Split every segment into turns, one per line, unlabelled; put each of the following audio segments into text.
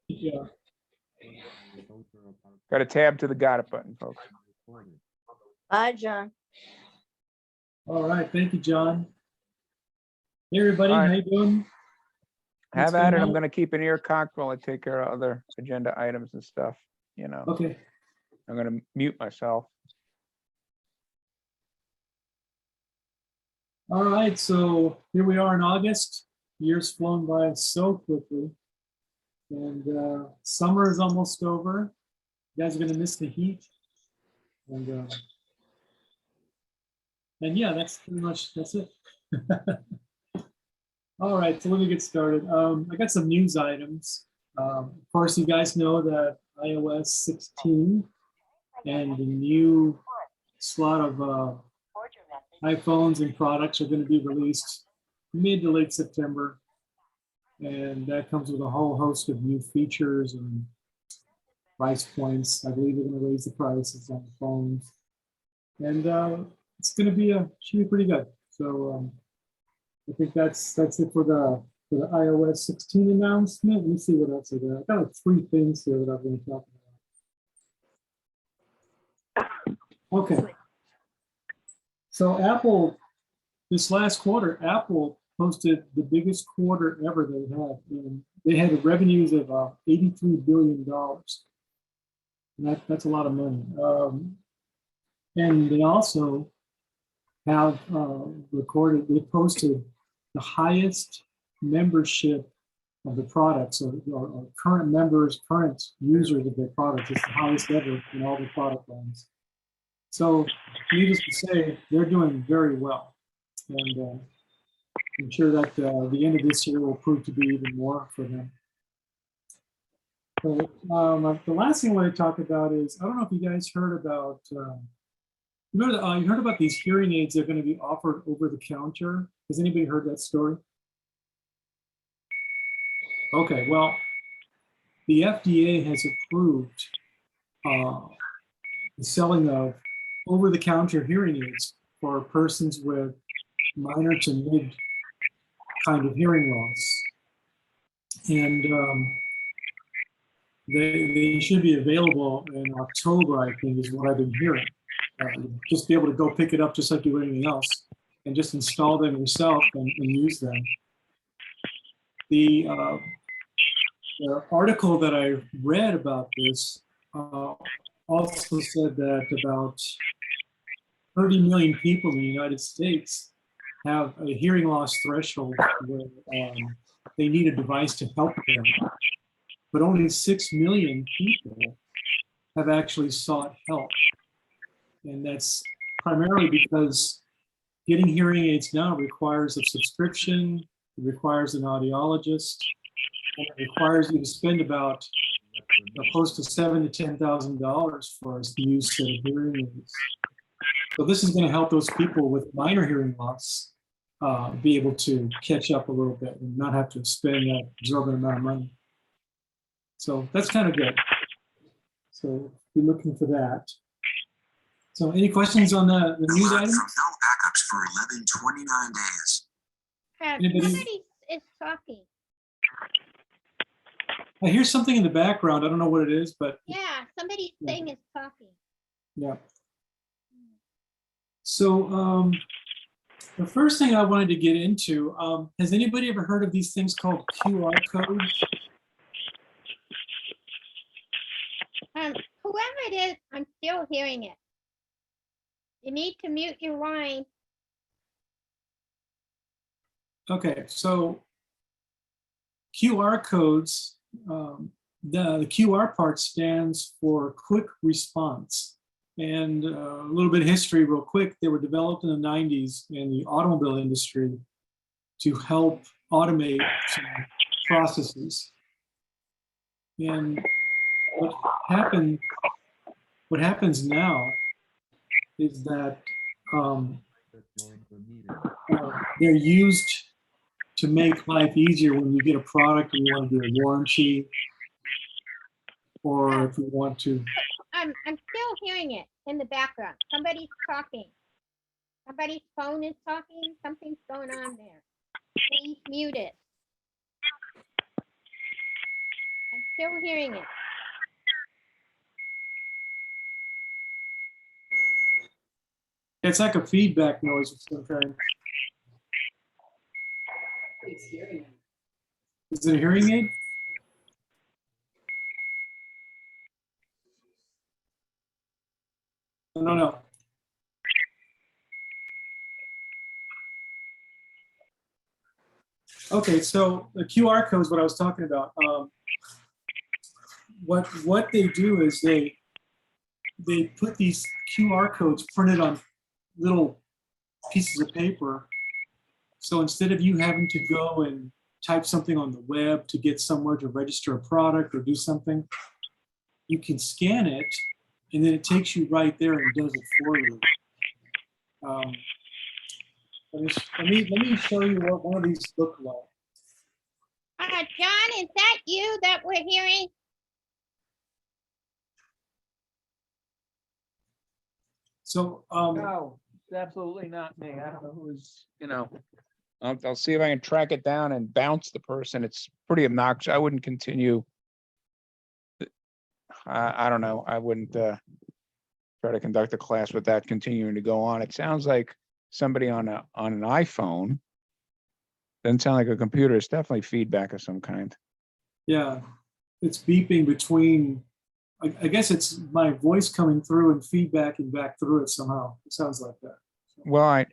Yeah.
Got a tab to the got it button, folks.
Bye, John.
All right. Thank you, John. Hey, everybody.
All right.
How you doing?
Have
What's
at
going
it. I'm
on?
going to keep an ear cocked while I take care of other agenda items and stuff. You know,
Okay.
I'm going to mute myself.
All right. So here we are in August. Year's flown by so quickly. And summer is almost over. You guys are going to miss the heat. And yeah, that's pretty much, that's it. All right, so let me get started. I got some news items. Of course, you guys know that iOS 16 and the new slot of iPhones and products are going to be released mid to late September. And that comes with a whole host of new features and price points. I believe they're going to raise the prices on the phones. And it's going to be should be pretty good. So I think that's it for the iOS 16 announcement. Let me see what else I got. I got like 3 things here that I'm going to talk about. Okay. So Apple, this last quarter, Apple posted the biggest quarter ever they had. And they had revenues of $83 billion. And that's a lot of money. And they also have they posted the highest membership of the products, or current members, current users of their products. It's the highest ever in all the product lines. So needless to say, they're doing very well. And I'm sure that the end of this year will prove to be even more for them. So the last thing I want to talk about is, I don't know if you guys heard about, you heard about these hearing aids that are going to be offered over the counter. Has anybody heard that story? Okay, well, the FDA has approved the selling of over-the-counter hearing aids for persons with minor to mid kind of hearing loss. And they should be available in October, I think, is what I've been hearing. Just be able to go pick it up just like you would anything else, and just install them yourself and use them. The article that I read about this also said that about 30 million people in the United States have a hearing loss threshold where they need a device to help them. But only 6 million people have actually sought help. And that's primarily because getting hearing aids now requires a subscription, it requires an audiologist, and it requires you to spend about close to $7,000 to $10,000 for a new set of hearing aids. So this is going to help those people with minor hearing loss be able to catch up a little bit and not have to spend that exorbitant amount of money. So that's kind of good. So be looking for that. So any questions on the news items?
No backups for 1129 days.
Somebody is talking.
I hear something in the background. I don't know what it is, but
Yeah, somebody's thing is talking.
yeah. So the first thing I wanted to get into, has anybody ever heard of these things called QR codes?
Whoever it is, I'm still hearing it. You need to mute your line.
Okay, so QR codes, the QR part stands for quick response. And a little bit of history real quick, they were developed in the 90s in the automobile industry to help automate some processes. And what happens now is that they're used to make life easier when you get a product and you want to do a warranty, or if you want to.
I'm still hearing it in the background. Somebody's talking. Somebody's phone is talking. Something's going on there. Please mute it. I'm Still hearing it.
It's like a feedback noise of some kind. Is it a hearing aid? No. Okay, so the QR code is what I was talking about. What they do is they put these QR codes printed on little pieces of paper. So instead of you having to go and type something on the web to get somewhere to register a product or do something, you can scan it, and then it takes you right there and does it for you. Let me show you what one of these look like.
John, is that you that we're hearing?
So
No, it's absolutely not me. I don't know who's, I'll see if I can track it down and bounce the person. It's pretty obnoxious. I wouldn't continue. I don't know. I wouldn't try to conduct a class with that continuing to go on. It sounds like somebody on an iPhone. Doesn't sound like a computer. It's definitely feedback of some kind.
yeah, it's beeping between. I guess it's my voice coming through and feedbacking back through it somehow. It sounds like that.
Well,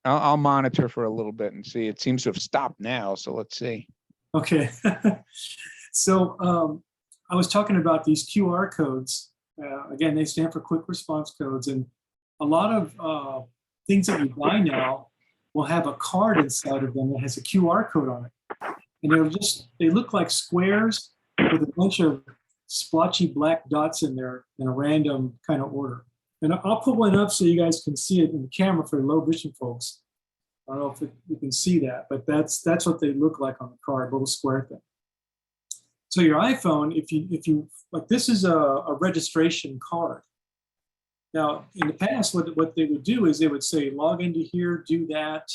I'll monitor for a little bit and see. It seems to have stopped now. So let's see.
Okay. So I was talking about these QR codes. Again, they stand for quick response codes. And a lot of things that you buy now will have a card inside of them that has a QR code on it. And they look like squares with a bunch of splotchy black dots in there in a random kind of order. And I'll put one up so you guys can see it in the camera for low vision folks. I don't know if you can see that, but that's what they look like on the card, little square thing. So your iPhone, if you like, this is a registration card. Now, in the past, what they would do is they would say, log into here, do that,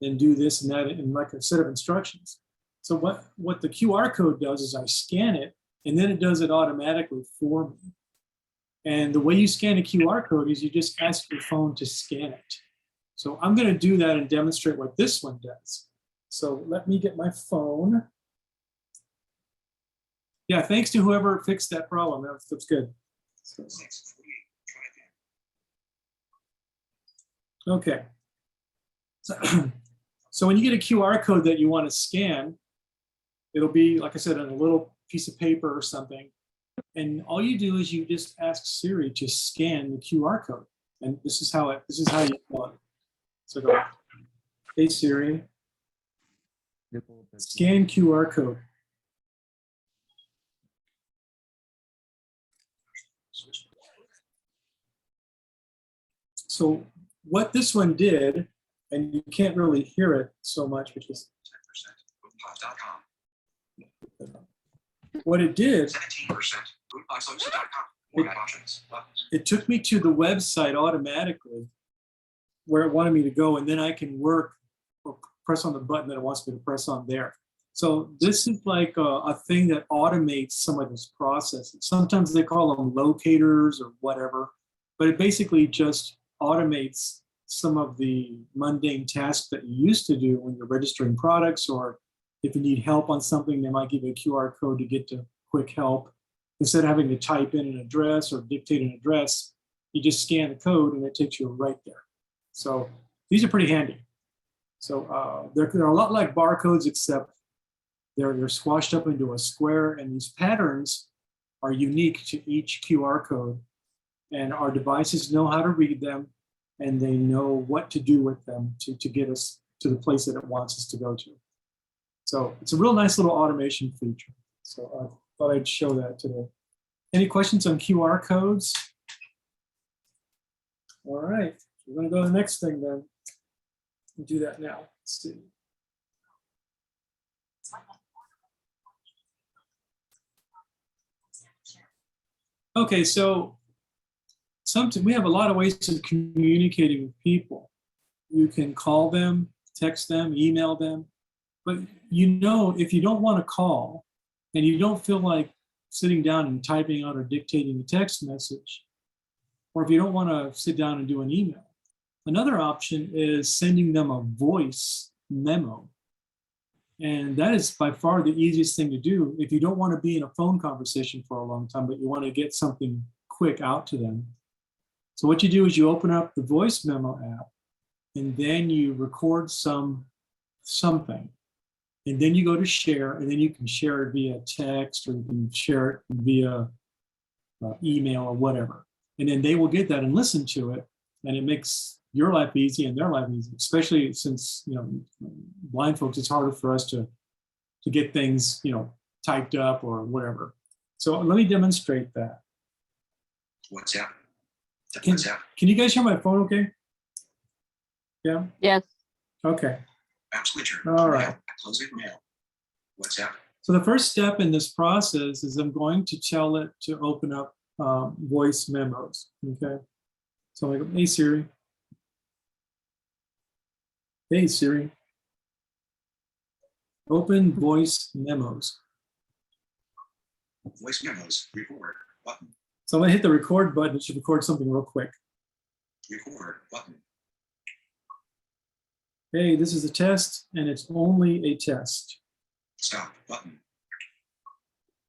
then do this and that, in like a set of instructions. So what the QR code does is I scan it, and then it does it automatically for me. And the way you scan a QR code is you just ask your phone to scan it. So I'm going to do that and demonstrate what this one does. So let me get my phone. Yeah, thanks to whoever fixed that problem. That's good. Okay. So when you get a QR code that you want to scan, it'll be, like I said, on a little piece of paper or something. And all you do is you just ask Siri to scan the QR code. And this is how you do it. So go, hey Siri, scan QR code. So what this one did, and you can't really hear it so much because
10%.
what it did,
17%.
it took me to the website automatically where it wanted me to go, and then I can work or press on the button that it wants me to press on there. So this is like a thing that automates some of this process. Sometimes they call them locators or whatever, but it basically just automates some of the mundane tasks that you used to do when you're registering products, or if you need help on something, they might give you a QR code to get to quick help. Instead of having to type in an address or dictate an address, you just scan the code and it takes you right there. So these are pretty handy. So they're a lot like barcodes, except they're squashed up into a square, and these patterns are unique to each QR code. And our devices know how to read them, and they know what to do with them to get us to the place that it wants us to go to. So it's a real nice little automation feature. So I thought I'd show that today. Any questions on QR codes? All right, we're going to go to the next thing then. We'll do that now. Let's see. Okay, so we have a lot of ways of communicating with people. You can call them, text them, email them, but if you don't want to call, and you don't feel like sitting down and typing out or dictating a text message, or if you don't want to sit down and do an email, another option is sending them a voice memo. And that is by far the easiest thing to do if you don't want to be in a phone conversation for a long time, but you want to get something quick out to them. So what you do is you open up the voice memo app, and then you record something. And then you go to share, and then you can share it via text, or you can share it via email or whatever. And then they will get that and listen to it, and it makes your life easy and their life easy, especially since, blind folks, it's harder for us to get things, typed up or whatever. So let me demonstrate that.
WhatsApp.
Can-
WhatsApp.
Can you guys hear my phone okay? Yeah?
Yes.
Okay.
App switcher.
All right.
Mail. Closing mail. WhatsApp.
So the first step in this process is I'm going to tell it to open up voice memos, okay? So I go, hey Siri. Hey Siri. Open voice memos.
Voice memos. Record button.
So I'm gonna hit the record button. It should record something real quick.
Record button.
Hey, this is a test, and it's only a test.
Stop button.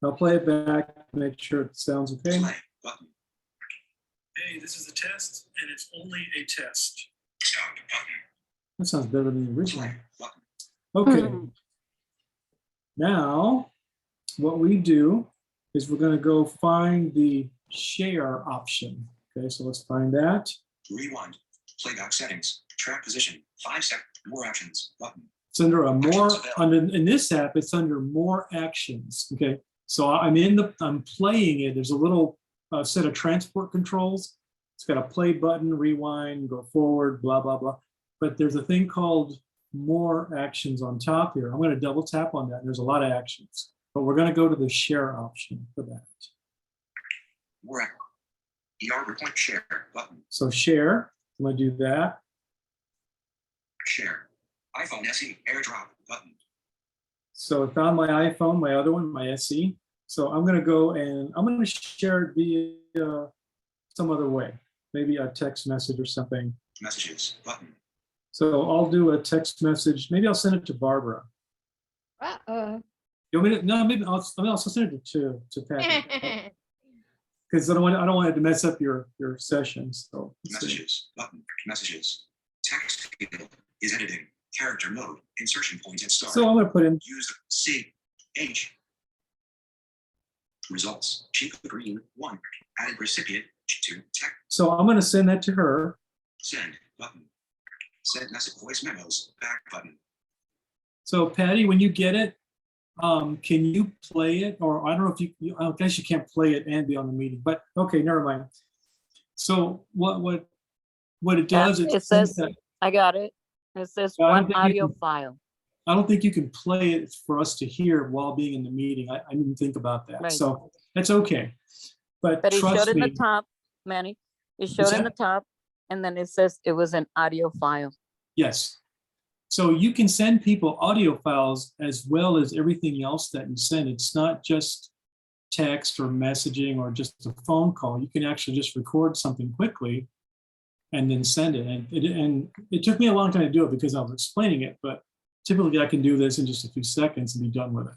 I'll play it back, make sure it sounds okay.
Play button.
Hey, this is a test, and it's only a test.
Stop button.
That sounds better than the original.
Play button.
Okay. Now, what we do is we're going to go find the share option. Okay, so let's find that.
Rewind. Playback settings. Track position. 5 seconds. More actions button.
It's under a more,
Actions available.
in this app, it's under more actions. Okay, so I'm playing it. There's a little set of transport controls. It's got a play button, rewind, go forward, blah, blah, blah. But there's a thing called more actions on top here. I'm going to double tap on that. There's a lot of actions, but we're going to go to the share option for that.
More point share button.
So share, I'm going to do that.
Share. iPhone SE AirDrop button.
So I found my iPhone, my other one, my SE. So I'm going to go and I'm going to share it via some other way, maybe a text message or something.
Messages button.
So I'll do a text message. Maybe I'll send it to Barbara.
Uh-oh.
You want me to? No, maybe I'll also send it to Patty, because I don't want it to mess up your session. So let's see.
Messages button. Messages. Text field is editing. Character mode. Insertion points and start.
So I'm going to put in.
Use CH. Results. Cheap green 1. Added recipient 2. Text.
So I'm going to send that to her.
Send button. Send message voice memos. Back button.
So Patty, when you get it, can you play it? Or I don't know if I guess you can't play it and be on the meeting, but okay, never mind. So what it does,
It says, I got it. It says
I don't
one
think you
audio
can-
file.
I don't think you can play it for us to hear while being in the meeting. I didn't think about that.
Right.
So that's okay. But
But it showed
trust
in the
me,
top, Manny. It
What's
showed in the
that?
top, and then it says it was an audio file.
yes. So you can send people audio files as well as everything else that you send. It's not just text or messaging or just a phone call. You can actually just record something quickly and then send it. And it took me a long time to do it because I was explaining it, but typically I can do this in just a few seconds and be done with it.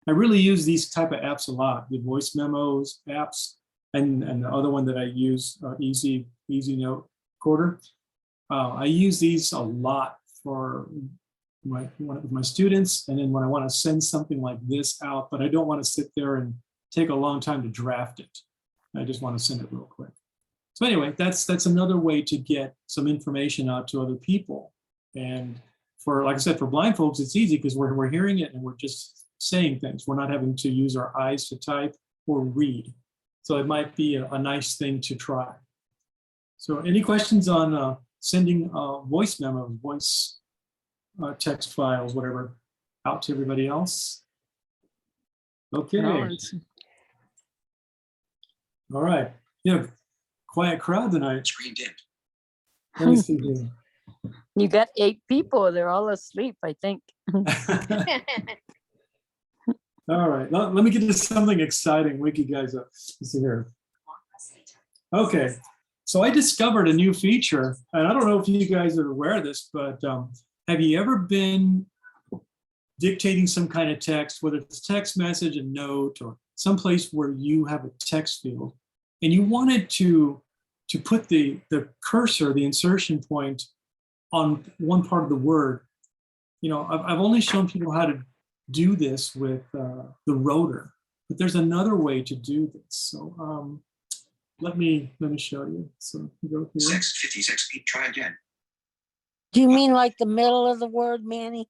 I really use these type of apps a lot, the voice memos apps, and the other one that I use, Easy Note Recorder. I use these a lot for my students, and then when I want to send something like this out, but I don't want to sit there and take a long time to draft it. I just want to send it real quick. So anyway, that's another way to get some information out to other people. And for, like I said, for blind folks, it's easy because we're hearing it and we're just saying things. We're not having to use our eyes to type or read. So it might be a nice thing to try. So any questions on sending voice memos, voice text files, whatever, out to everybody else? Okay.
No, it's-
All right. Yeah, quiet crowd tonight.
Screen dimmed.
Let me see here.
You got 8 people. They're all asleep, I think.
All right, let me get to something exciting. Wake you guys up. Let's see here. Okay, so I discovered a new feature, and I don't know if you guys are aware of this, but have you ever been dictating some kind of text, whether it's a text message, a note, or someplace where you have a text field, and you wanted to put the cursor, the insertion point, on one part of the word? You know, I've only shown people how to do this with the rotor, but there's another way to do this. So let me show you. So you go here.
656. Try again.
Do you mean like the middle of the word, Manny?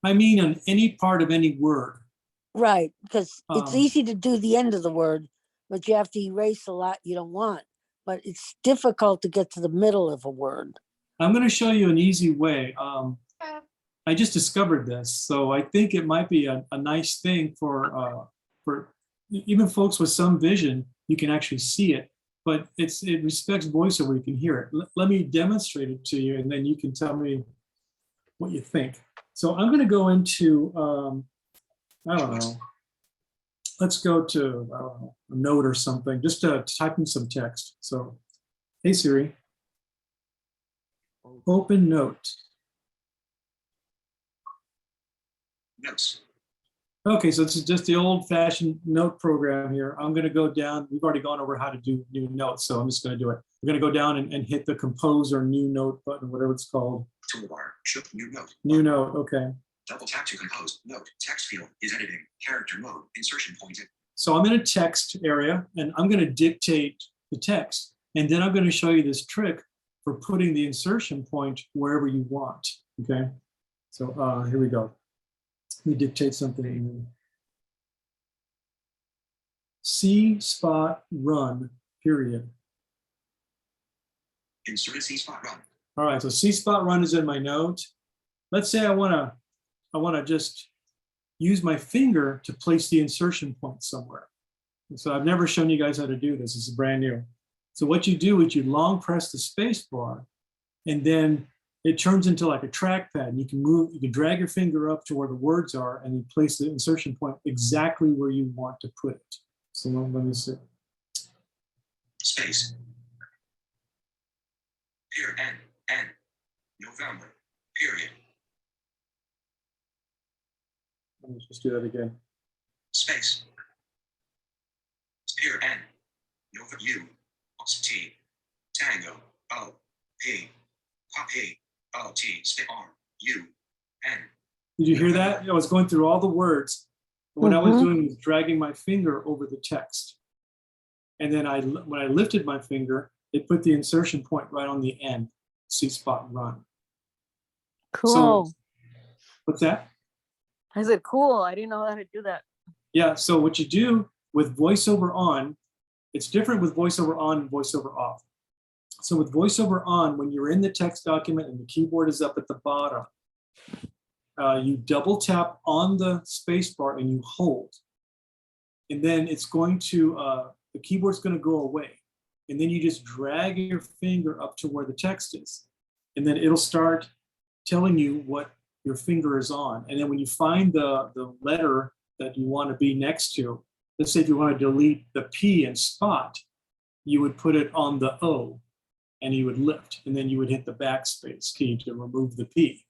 I mean on any part of any word.
Right, because it's
Um,
easy to do the end of the word, but you have to erase a lot you don't want. But it's difficult to get to the middle of a word.
I'm going to show you an easy way.
Uh,
I just discovered this, so I think it might be a nice thing for even folks with some vision. You can actually see it, but it respects voiceover. You can hear it. Let me demonstrate it to you, and then you can tell me what you think. So I'm going to go into I don't know. Let's go to I don't know, a note or something, just to type in some text. So, hey Siri, open note.
Notes.
Okay, so this is just the old-fashioned note program here. I'm going to go down. We've already gone over how to do new notes, so I'm just going to do it. We're going to go down and hit the compose or new note button, whatever it's called.
Toolbar. Show new note.
New note, okay.
Double tap to compose. Note. Text field is editing. Character mode. Insertion pointed.
So I'm in a text area, and I'm going to dictate the text. And then I'm going to show you this trick for putting the insertion point wherever you want, okay? So here we go. Let me dictate something. C spot run, period.
Insert a C spot run.
All right, so C spot run is in my note. Let's say I wanna just use my finger to place the insertion point somewhere. And so I've never shown you guys how to do this. This is brand new. So what you do is you long press the space bar, and then it turns into like a trackpad. And you can drag your finger up to where the words are, and you place the insertion point exactly where you want to put it. So let me see.
Space. Period. N. November. Period.
Let me just do that again.
Space. Period. N. November. U. T. Tango. O. P. P. O. T. Space. R. U. N.
Did you hear that? I was going through all the words. And what I was
Mhm.
doing was dragging my finger over the text. And then when I lifted my finger, it put the insertion point right on the end, C spot run.
Cool.
What's that?
I said, cool. I didn't know how to do that.
Yeah, so what you do with voiceover on, it's different with voiceover on and voiceover off. So with voiceover on, when you're in the text document and the keyboard is up at the bottom, you double tap on the space bar and you hold. And then it's going to, the keyboard's going to go away. And then you just drag your finger up to where the text is. And then it'll start telling you what your finger is on. And then when you find the letter that you want to be next to, let's say if you want to delete the P in spot, you would put it on the O and you would lift, and then you would hit the backspace key to remove the P.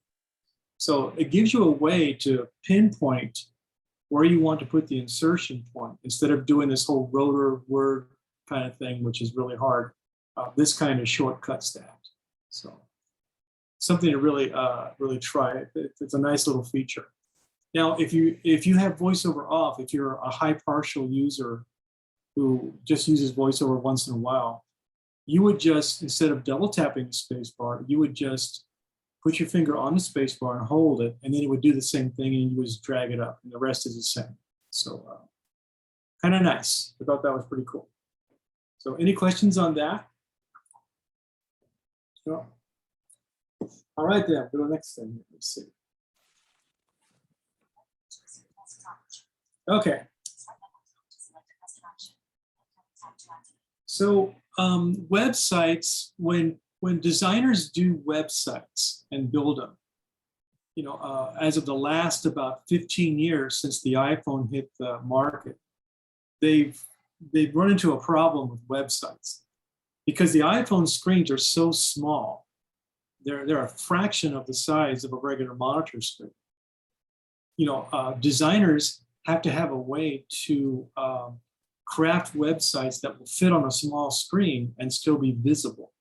So it gives you a way to pinpoint where you want to put the insertion point instead of doing this whole rotor word kind of thing, which is really hard. This kind of shortcuts that. So something to really try. It's a nice little feature. Now, if you have voiceover off, if you're a high partial user who just uses voiceover once in a while, you would just, instead of double tapping the space bar, you would just put your finger on the space bar and hold it, and then it would do the same thing, and you would just drag it up, and the rest is the same. So kind of nice. I thought that was pretty cool. So any questions on that? No. All right, then, for the next thing, let's see. Okay. So websites, when designers do websites and build them, as of the last about 15 years since the iPhone hit the market, they've run into a problem with websites because the iPhone screens are so small. They're a fraction of the size of a regular monitor screen. Designers have to have a way to craft websites that will fit on a small screen and still be visible.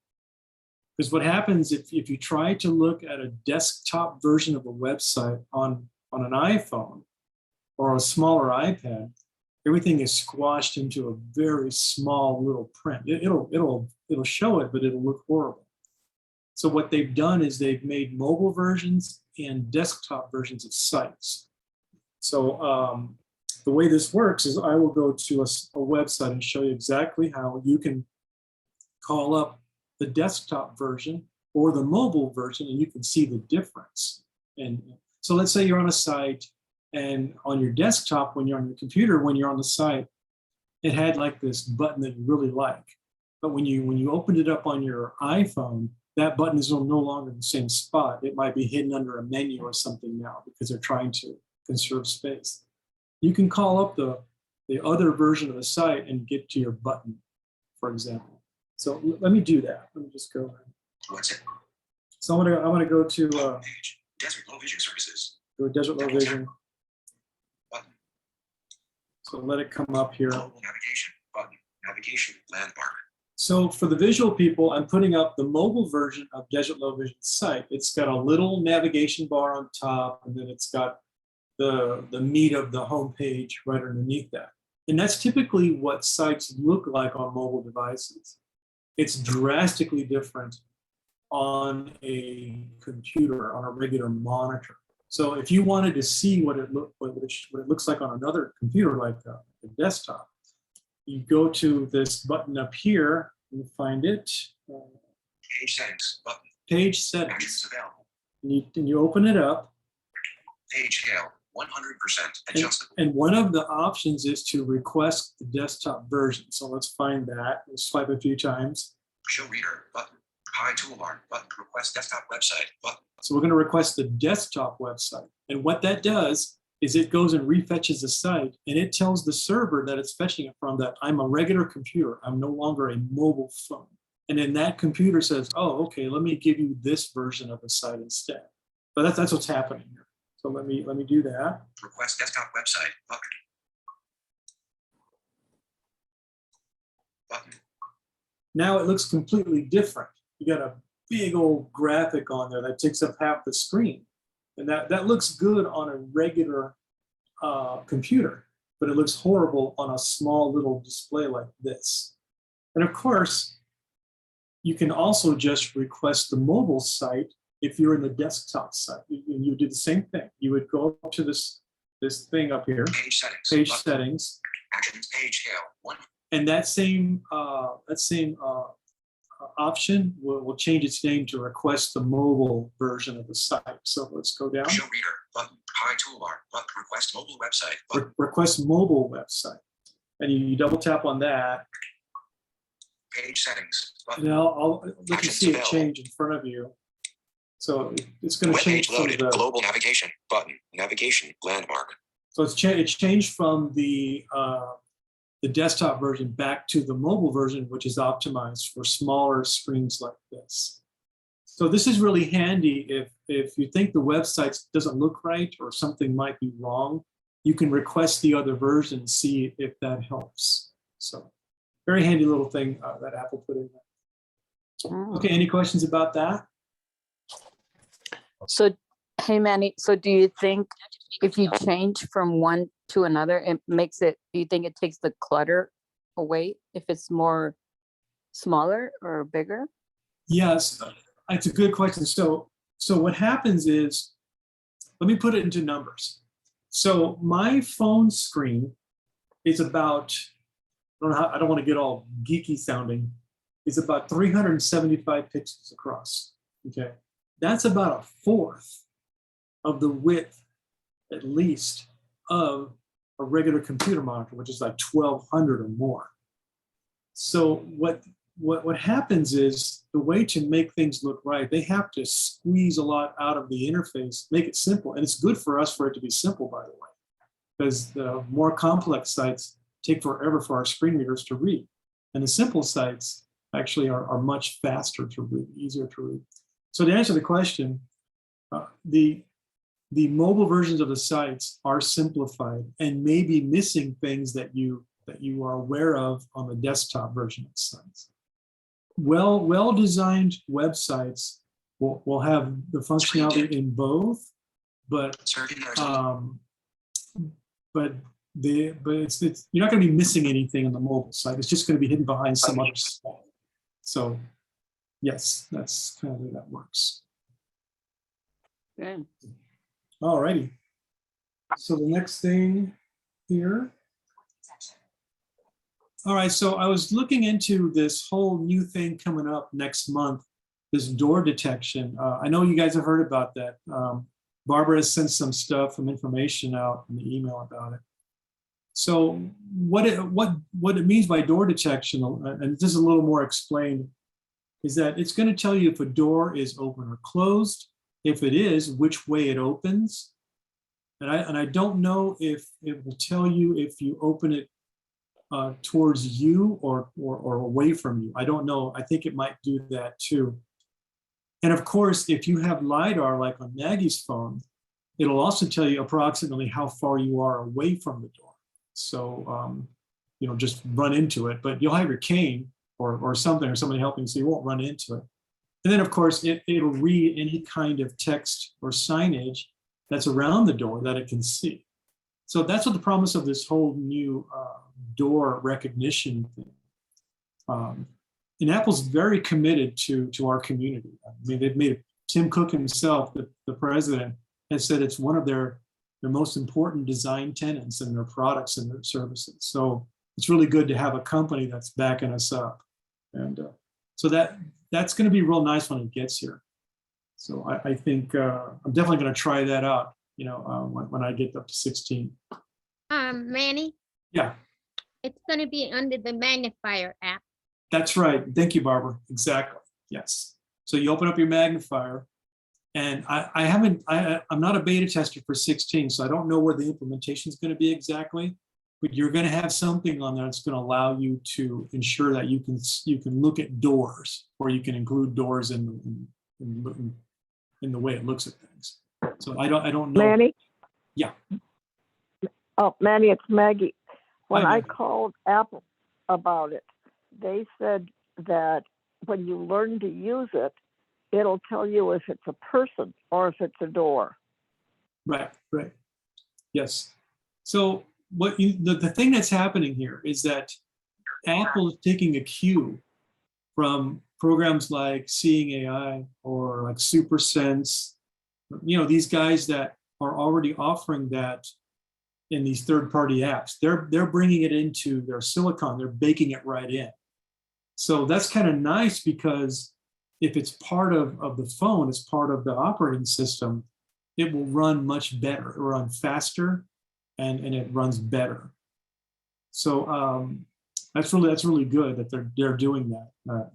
Because what happens if you try to look at a desktop version of a website on an iPhone or a smaller iPad, everything is squashed into a very small little print. It'll show it, but it'll look horrible. So what they've done is they've made mobile versions and desktop versions of sites. So the way this works is I will go to a website and show you exactly how you can call up the desktop version or the mobile version, and you can see the difference. And so let's say you're on a site, and on your desktop, when you're on your computer, when you're on the site, it had like this button that you really like. But when you opened it up on your iPhone, that button is no longer in the same spot. It might be hidden under a menu or something now because they're trying to conserve space. You can call up the other version of the site and get to your button, for example. So let me do that. Let me just go.
What's it?
So I'm gonna go to
Homepage. Desert Low Vision Services.
go to Desert Low Vision.
Button.
So let it come up here.
Global navigation. Button. Navigation. Landmark.
So for the visual people, I'm putting up the mobile version of Desert Low Vision site. It's got a little navigation bar on top, and then it's got the meat of the home page right underneath that. And that's typically what sites look like on mobile devices. It's drastically different on a computer, on a regular monitor. So if you wanted to see what it looks like on another computer, like a desktop, you go to this button up here and find it.
Page settings. Button.
Page settings.
Actions available.
And you open it up.
Page scale. 100% adjustable.
And one of the options is to request the desktop version. So let's find that. We'll swipe a few times.
Show reader. Button. High toolbar. Button. Request desktop website. Button.
So we're going to request the desktop website. And what that does is it goes and refetches the site, and it tells the server that it's fetching it from that I'm a regular computer. I'm no longer a mobile phone. And then that computer says, oh, okay, let me give you this version of the site instead. But that's what's happening here. So let me do that.
Request desktop website. Button. Button.
Now it looks completely different. You got a big old graphic on there that takes up half the screen. And that looks good on a regular computer, but it looks horrible on a small little display like this. And of course, you can also just request the mobile site if you're in the desktop site. You do the same thing. You would go up to this thing up here,
Page settings.
page
Button.
settings,
Actions. Page scale. 1.
and that same option will change its name to request the mobile version of the site. So let's go down.
Show reader. Button. High toolbar. Button. Request mobile website. Button.
Request mobile website. And you double tap on that.
Page settings. Button.
And I'll let you
Actions
see it
available.
change in front of you. So it's going to
Web
change
page
from
loaded.
the,
Global navigation. Button. Navigation. Landmark.
so it's changed from the desktop version back to the mobile version, which is optimized for smaller screens like this. So this is really handy if you think the website doesn't look right or something might be wrong, you can request the other version and see if that helps. So very handy little thing that Apple put in there.
Mm.
Okay, any questions about that?
So, hey Manny, so do you think if you change from one to another, it makes it, do you think it takes the clutter away if it's more smaller or bigger?
Yes, it's a good question. So what happens is, let me put it into numbers. So my phone screen is about, I don't want to get all geeky sounding, is about 375 pixels across, okay? That's about a fourth of the width, at least, of a regular computer monitor, which is like 1200 or more. So what what happens is the way to make things look right, they have to squeeze a lot out of the interface, make it simple. And it's good for us for it to be simple, by the way, because the more complex sites take forever for our screen readers to read. And the simple sites actually are much faster to read, easier to read. So to answer the question, the mobile versions of the sites are simplified and may be missing things that you are aware of on the desktop version of the sites. Well-designed websites will have the functionality in both, but it's you're not going to be missing anything on the mobile site. It's just going to be hidden behind some other stuff. So yes, that's kind of the way that works.
Good.
All righty. So the next thing here. All right, so I was looking into this whole new thing coming up next month, this door detection. I know you guys have heard about that. Barbara has sent some stuff, some information out in the email about it. So what it means by door detection, and this is a little more explained, is that it's going to tell you if a door is open or closed. If it is, which way it opens. And I don't know if it will tell you if you open it towards you or away from you. I don't know. I think it might do that too. And of course, if you have LiDAR, like on Maggie's phone, it'll also tell you approximately how far you are away from the door. So, just run into it, but you'll have your cane or something, or somebody helping, so you won't run into it. And then of course, it'll read any kind of text or signage that's around the door that it can see. So that's what the promise of this whole new door recognition thing. And Apple's very committed to our community. I mean, they've made it, Tim Cook himself, the president, has said it's one of their most important design tenets in their products and their services. So it's really good to have a company that's backing us up. And so that's going to be real nice when it gets here. So I think I'm definitely going to try that out, when I get up to 16.
Manny,
Yeah,
it's going to be under the magnifier app.
that's right. Thank you, Barbara. Exactly. Yes. So you open up your magnifier, and I'm not a beta tester for 16, so I don't know where the implementation is going to be exactly, but you're going to have something on there that's going to allow you to ensure that you can look at doors, or you can include doors in the way it looks at things. So I don't know.
Manny?
Yeah.
Oh, Manny, it's Maggie. When
Hi,
I
Maggie.
called Apple about it, they said that when you learn to use it, it'll tell you if it's a person or if it's a door.
Right. Yes. So the thing that's happening here is that Apple is taking a cue from programs like Seeing AI or like SuperSense, these guys that are already offering that in these third-party apps. They're bringing it into their silicon. They're baking it right in. So that's kind of nice, because if it's part of the phone, it's part of the operating system, it will run much better. It will run faster, and it runs better. So that's really good that they're doing that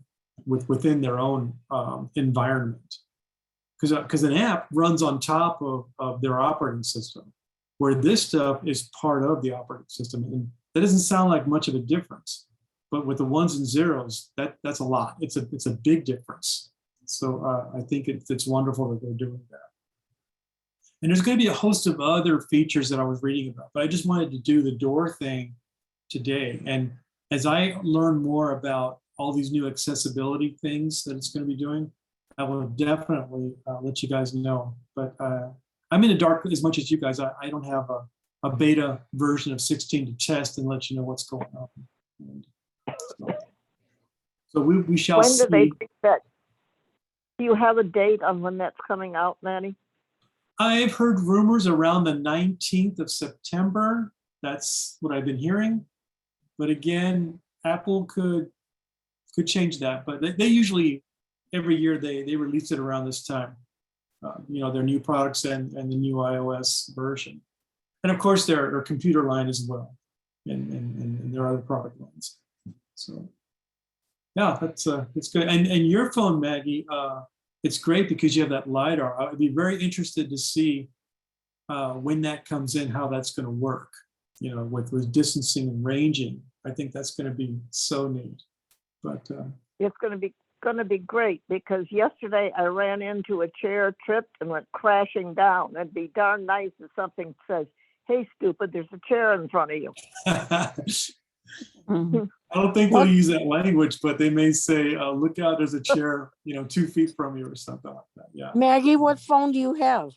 within their own environment, because an app runs on top of their operating system, where this stuff is part of the operating system, and that doesn't sound like much of a difference. But with the ones and zeros, that's a lot. It's a big difference. So I think it's wonderful that they're doing that. And there's going to be a host of other features that I was reading about, but I just wanted to do the door thing today. And as I learn more about all these new accessibility things that it's going to be doing, I will definitely let you guys know. But I'm in the dark as much as you guys. I don't have a beta version of 16 to test and let you know what's going on. And so we shall
When
see.
do they think that? Do you have a date on when that's coming out, Manny?
I've heard rumors around the 19th of September. That's what I've been hearing. But again, Apple could change that. But they usually, every year, they release it around this time. Their new products and the new iOS version. And of course, their computer line as well, and their other product lines. So Yeah, it's good. And your phone, Maggie, it's great because you have that LiDAR. I'd be very interested to see when that comes in, how that's going to work, you know, with distancing and ranging. I think that's going to be so neat. But
It's going to be great because yesterday I ran into a chair, tripped, and went crashing down. It'd be darn nice if something says, "Hey, stupid, there's a chair in front of you."
I
Mhm.
don't think they'll
What-
use that language, but they may say, "Look out! There's a chair, you know, 2 feet from you," or something like that. Yeah.
Maggie, what phone do you have?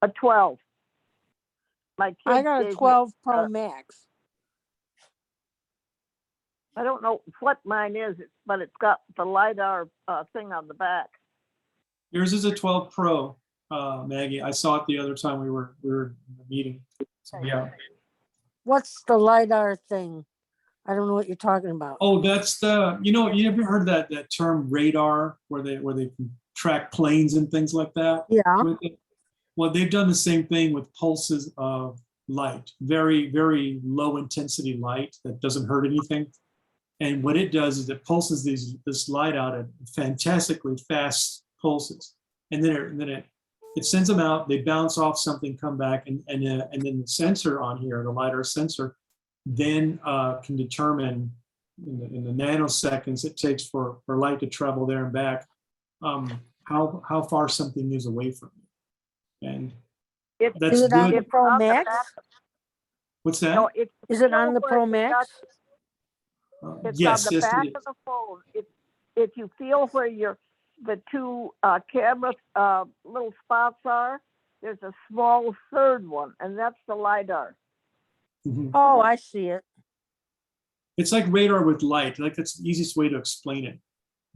A 12. My kids
I got a
gave me-
12 Pro Max.
I don't know what mine is, but it's got the LiDAR thing on the back.
Yours is a 12 Pro, Maggie. I saw it the other time we were in the meeting. So, yeah.
What's the LiDAR thing? I don't know what you're talking about.
Oh, that's the, you know, you ever heard that term radar, where they can track planes and things like that?
Yeah.
with it? Well, they've done the same thing with pulses of light, very, very low intensity light that doesn't hurt anything. And what it does is it pulses this light out at fantastically fast pulses, and then it sends them out. They bounce off something, come back, and then the sensor on here, the LiDAR sensor, then can determine in the nanoseconds it takes for light to travel there and back, how far something is away from you. And
It's
that's
Is it on
good.
the Pro
on the
Max?
back.
What's that?
No, it's
Is it on the
still
Pro
where you got-
Max?
It's
Yes,
on the
yes,
back
it
of
is.
the phone. If you feel where the two camera little spots are, there's a small third one, and that's the LiDAR.
Mhm.
Oh, I see it.
It's like radar with light. Like, that's the easiest way to explain it.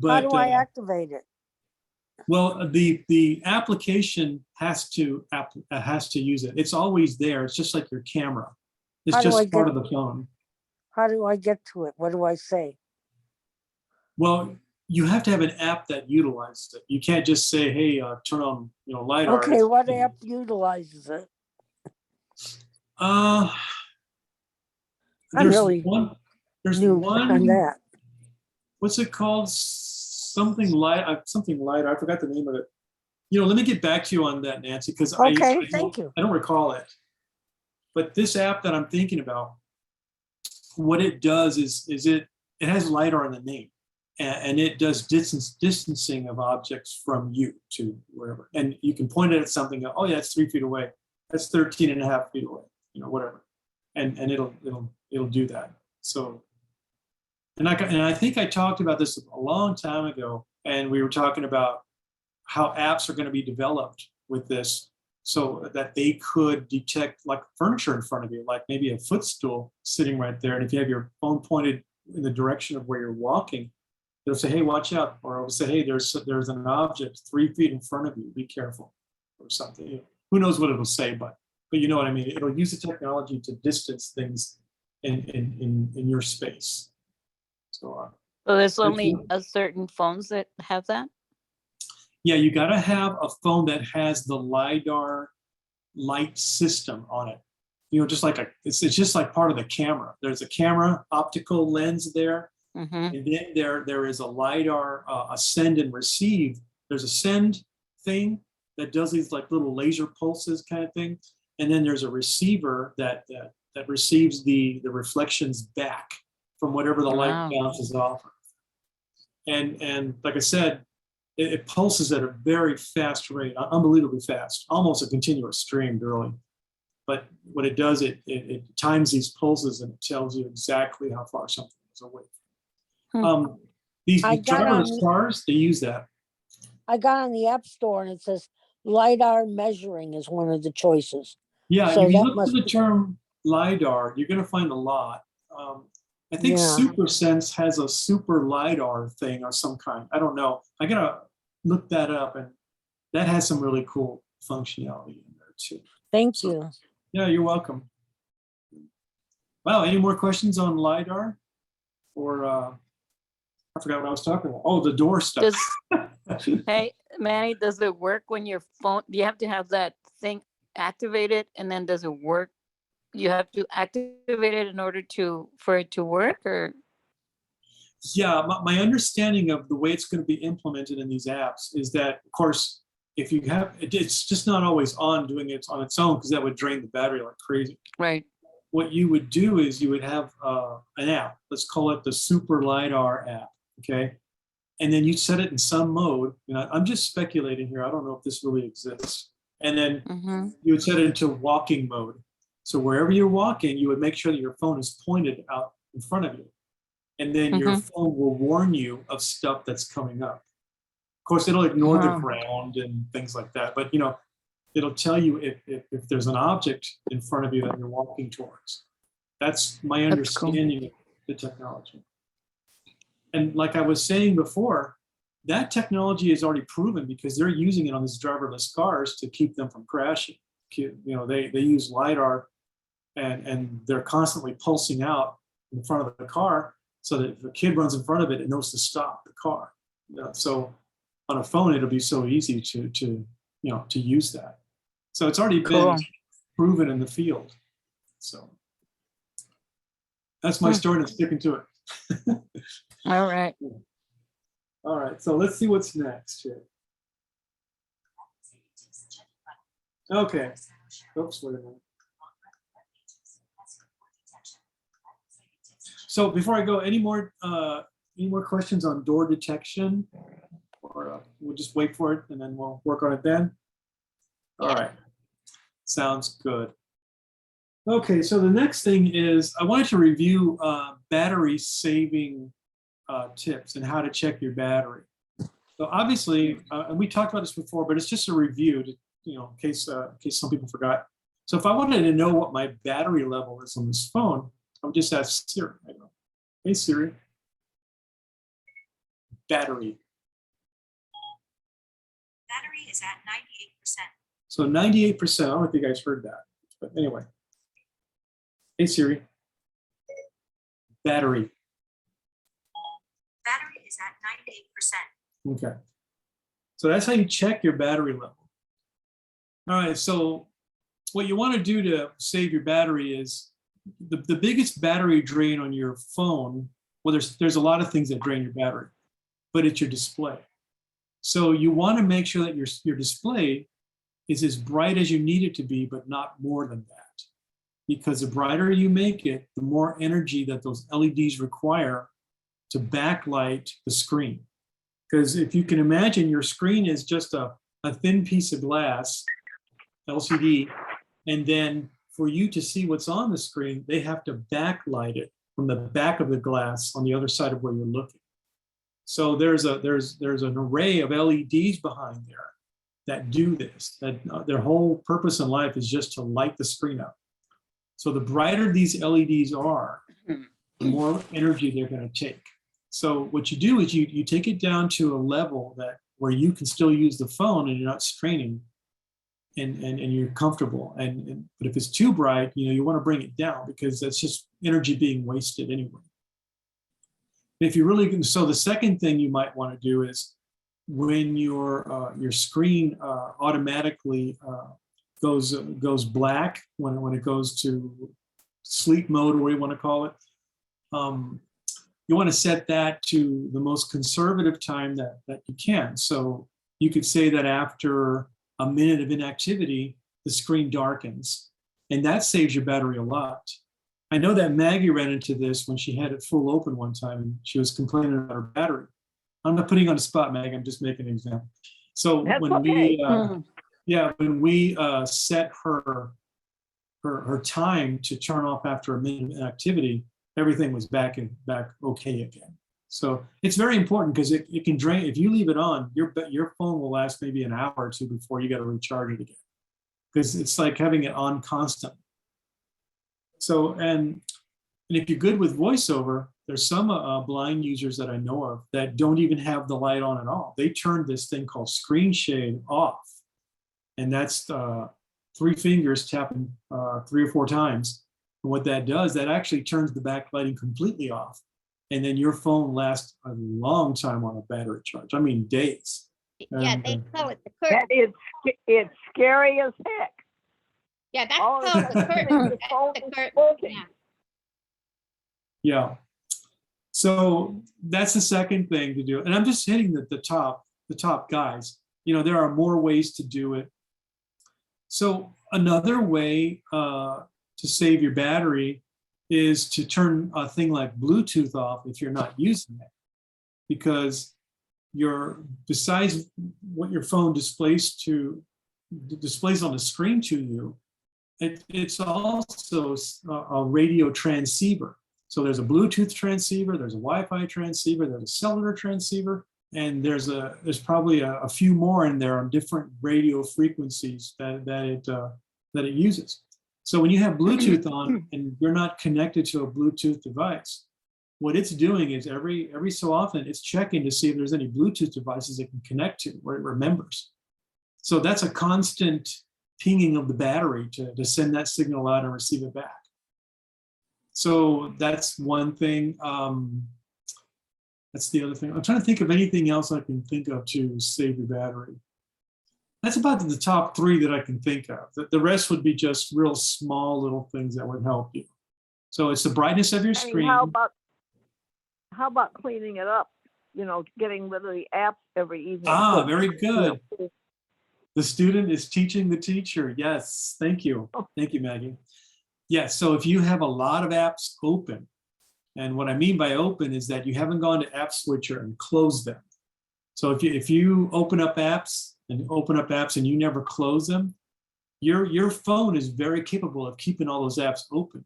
How
But
do I activate it?
well, the application has to use it. It's always there. It's just like your camera. It's
How do I
just part
get-
of the phone.
How do I get to it? What do I say?
Well, you have to have an app that utilizes it. You can't just say, "Hey, turn on, you know, LiDAR."
Okay, what app utilizes it?
Uh,
I'm
there's
really
one. There's
new
one.
on that.
What's it called? Something light. Something LiDAR. I forgot the name of it. You know, let me get back to you on that, Nancy, because
Okay, thank you.
I don't recall it. But this app that I'm thinking about, what it does is it has LiDAR in the name, and it does distancing of objects from you to wherever. And you can point it at something. Oh yeah, it's 3 feet away. That's 13 and a half feet away. You know, whatever. And it'll do that. So, and I think I talked about this a long time ago, and we were talking about how apps are going to be developed with this, so that they could detect like furniture in front of you, like maybe a footstool sitting right there. And if you have your phone pointed in the direction of where you're walking, it'll say, "Hey, watch out," or it'll say, "Hey, there's an object 3 feet in front of you. Be careful," or something. You know, who knows what it'll say, but you know what I mean. It'll use the technology to distance things in your space. So
So there's only a certain phones that have that?
yeah, you got to have a phone that has the LiDAR light system on it. You know, just like it's just like part of the camera. There's a camera optical lens there,
Mm-hmm.
and then there is a LiDAR, a send and receive. There's a send thing that does these like little laser pulses kind of thing, and then there's a receiver that receives the reflections back from whatever the light
Wow.
bounces off of. And like I said, it pulses at a very fast rate, unbelievably fast, almost a continuous stream, really. But what it does, it times these pulses and it tells you exactly how far something is away. These
I got
driverless
on-
cars, they use that.
I got on the App Store and it says LiDAR measuring is one of the choices.
Yeah,
So
if you
that
look for
must
the
be-
term LiDAR, you're going to find a lot. I think
Yeah.
SuperSense has a super LiDAR thing of some kind. I don't know. I got to look that up, and that has some really cool functionality in there too.
Thank you.
Yeah, you're welcome. Wow, any more questions on LiDAR? Or I forgot what I was talking about. Oh, the door stuff.
Hey, Manny, does it work when your phone, do you have to have that thing activated and then does it work? You have to activate it in order for it to work, or?
Yeah, my understanding of the way it's going to be implemented in these apps is that, of course, if you have, it's just not always on doing it on its own because that would drain the battery like crazy.
Right.
What you would do is you would have an app, let's call it the Super LiDAR app, okay? And then you set it in some mode, and I'm just speculating here, I don't know if this really exists. And then
Mm-hmm.
you would set it into walking mode. So wherever you're walking, you would make sure that your phone is pointed out in front of you. And then your phone will warn you of stuff that's coming up. Of course, it'll ignore the ground and things like that, but it'll tell you if there's an object in front of you that you're walking towards. That's my
That's cool.
understanding of the technology. And like I was saying before, that technology is already proven because they're using it on these driverless cars to keep them from crashing. They use LiDAR and they're constantly pulsing out in front of the car so that if a kid runs in front of it, it knows to stop the car. So on a phone, it'll be so easy to use that. So it's already been proven in the field. So that's my story and I'm sticking to it.
All right.
All right, so let's see what's next here. Okay. Oops, wait a minute. So before I go, any more questions on door detection? Or we'll just wait for it and then we'll work on it then? All right, sounds good. Okay, so the next thing is I wanted to review battery saving tips and how to check your battery. So obviously, and we talked about this before, but it's just a review to, in case some people forgot. So if I wanted to know what my battery level is on this phone, I would just ask Siri. I go, hey Siri, battery.
Battery is at 98%.
So 98%, I don't know if you guys heard that, but anyway. Hey Siri, battery.
Battery is at 98%.
Okay. So that's how you check your battery level. All right, so what you want to do to save your battery is the biggest battery drain on your phone. Well, there's a lot of things that drain your battery, but it's your display. So you want to make sure that your display is as bright as you need it to be, but not more than that. Because the brighter you make it, the more energy that those LEDs require to backlight the screen. Because if you can imagine, your screen is just a thin piece of glass, LCD, and then for you to see what's on the screen, they have to backlight it from the back of the glass on the other side of where you're looking. So there's an array of LEDs behind there that do this, that their whole purpose in life is just to light the screen up. So the brighter these LEDs are, the more energy they're going to take. So what you do is you take it down to a level where you can still use the phone and you're not straining and you're comfortable. But if it's too bright, you want to bring it down because that's just energy being wasted anyway. If you really, so the second thing you might want to do is when your screen automatically goes black, when it goes to sleep mode, or what you want to call it, you want to set that to the most conservative time that you can. So you could say that after a minute of inactivity, the screen darkens, and that saves your battery a lot. I know that Maggie ran into this when she had it full open one time and she was complaining about her battery. I'm not putting you on the spot, Maggie, I'm just making an example. So
That's
when
okay.
when we set her time to turn off after a minute of inactivity, everything was back okay again. So it's very important because it can drain. If you leave it on, your phone will last maybe an hour or two before you got to recharge it again, because it's like having it on constant. So and if you're good with VoiceOver, there's some blind users that I know of that don't even have the light on at all. They turned this thing called screen shade off, and that's 3 fingers tapping 3 or 4 times. And what that does, that actually turns the backlighting completely off. And then your phone lasts a long time on a battery charge. I mean, days.
Yeah,
And,
they call it the
That
curtain.
it's scary as heck.
Yeah, that's
all
called the curtain.
The phone
That's
is
the curtain.
working.
Yeah.
yeah. So that's the second thing to do. And I'm just hitting the top guys. You know, there are more ways to do it. So another way to save your battery is to turn a thing like Bluetooth off if you're not using it, because besides what your phone displays on the screen to you, it's also a radio transceiver. So there's a Bluetooth transceiver, there's a Wi-Fi transceiver, there's a cellular transceiver, and there's probably a few more in there on different radio frequencies that it uses. So when you have Bluetooth on and you're not connected to a Bluetooth device, what it's doing is every so often it's checking to see if there's any Bluetooth devices it can connect to where it remembers. So that's a constant pinging of the battery to send that signal out and receive it back. So that's one thing. That's the other thing. I'm trying to think of anything else I can think of to save your battery. That's about the top three that I can think of. The rest would be just real small little things that would help you. So it's the brightness of your
I mean,
screen.
how about cleaning it up? You know, getting rid of the apps every evening.
Ah,
So,
very
you
good.
know,
The student is teaching the teacher. Yes, thank you. Thank you, Maggie. Yes, so if you have a lot of apps open, and what I mean by open is that you haven't gone to App Switcher and closed them. So if you open up apps and you never close them, your phone is very capable of keeping all those apps open.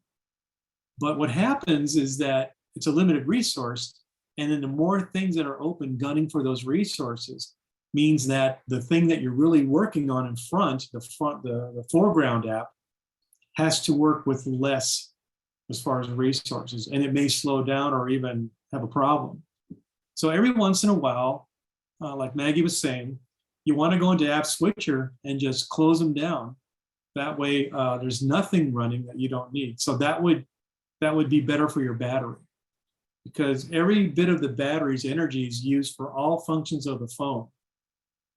But what happens is that it's a limited resource, and then the more things that are open gunning for those resources means that the thing that you're really working on in front, the foreground app, has to work with less as far as resources, and it may slow down or even have a problem. So every once in a while, like Maggie was saying, you want to go into App Switcher and just close them down. That way, there's nothing running that you don't need. So that would be better for your battery, because every bit of the battery's energy is used for all functions of the phone.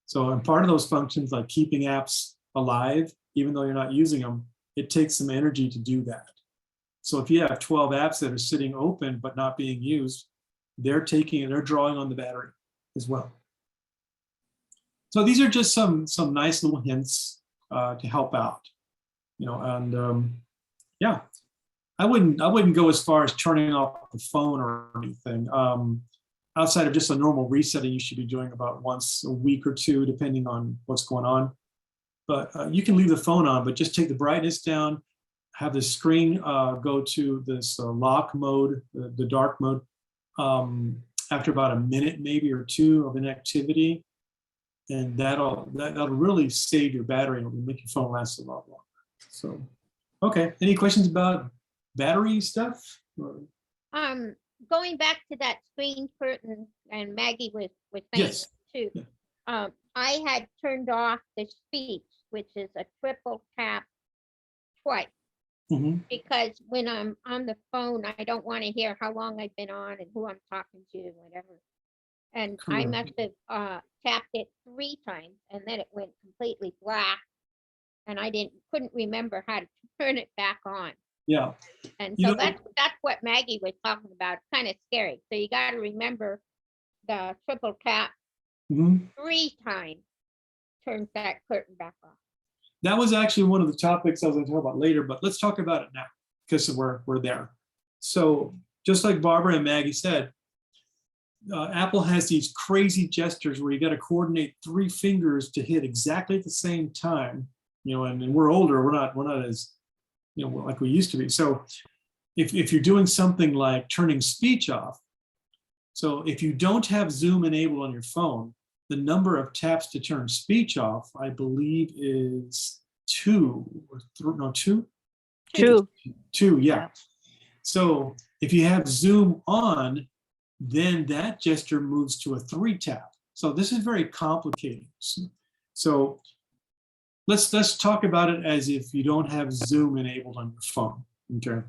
So, and part of those functions, like keeping apps alive, even though you're not using them, it takes some energy to do that. So if you have 12 apps that are sitting open but not being used, they're drawing on the battery as well. So these are just some nice little hints to help out, you know. And yeah, I wouldn't go as far as turning off the phone or anything. Outside of just a normal resetting, you should be doing about once a week or two, depending on what's going on. But you can leave the phone on, but just take the brightness down, have the screen go to this lock mode, the dark mode, after about a minute maybe or two of inactivity. And that'll really save your battery and it'll make your phone last a lot longer. So, okay, any questions about battery stuff?
Going back to that screen curtain, and Maggie was saying
Yes.
too.
Yeah.
I had turned off the speech, which is a triple tap twice,
Mm-hmm.
because when I'm on the phone, I don't want to hear how long I've been on and who I'm talking to, whatever. And I
Correct.
must have tapped it 3 times, and then it went completely black, and I couldn't remember how to turn it back on.
Yeah.
And
You
so
know-
that's what Maggie was talking about. Kind of scary. So you got to remember the triple tap
Mm-hmm.
3 times turns that curtain back off.
That was actually one of the topics I was going to talk about later, but let's talk about it now because we're there. So just like Barbara and Maggie said, Apple has these crazy gestures where you got to coordinate 3 fingers to hit exactly at the same time. You know, and we're older. We're not as, you know, like we used to be. So if you're doing something like turning speech off, so if you don't have Zoom enabled on your phone, the number of taps to turn speech off, I believe, is 2 or 3, no, 2?
2.
2, yeah. So if you have Zoom on, then that gesture moves to a 3 tap. So this is very complicated. So let's talk about it as if you don't have Zoom enabled on your phone, okay?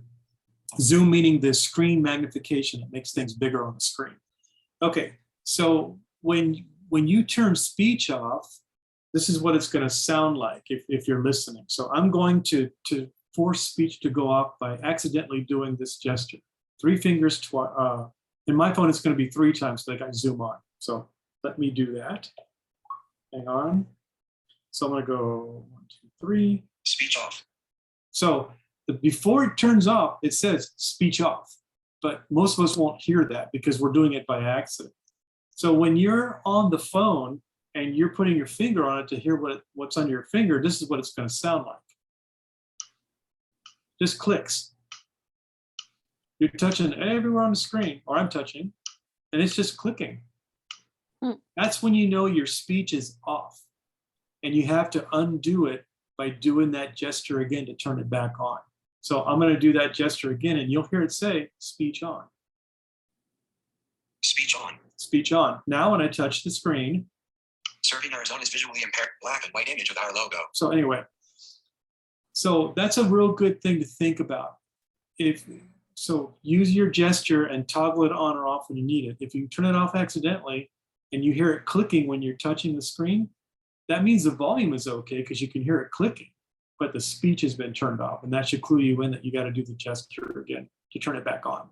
Zoom meaning the screen magnification, it makes things bigger on the screen. Okay, so when you turn speech off, this is what it's going to sound like if you're listening. So I'm going to force speech to go off by accidentally doing this gesture. 3 fingers In my phone, it's going to be 3 times, like I zoom on. So let me do that. Hang on. So I'm going to go 1, 2, 3.
Speech off.
So before it turns off, it says speech off. But most of us won't hear that because we're doing it by accident. So when you're on the phone and you're putting your finger on it to hear what's on your finger, this is what it's going to sound like. Just clicks. You're touching everywhere on the screen, or I'm touching, and it's just clicking. That's when you know your speech is off. And you have to undo it by doing that gesture again to turn it back on. So I'm going to do that gesture again, and you'll hear it say speech on.
Speech on.
Speech on. Now when I touch the screen.
Serving Arizona's visually impaired black and white image of our logo.
So anyway, so that's a real good thing to think about. So use your gesture and toggle it on or off when you need it. If you turn it off accidentally and you hear it clicking when you're touching the screen, that means the volume is okay because you can hear it clicking, but the speech has been turned off, and that should clue you in that you got to do the gesture again to turn it back on.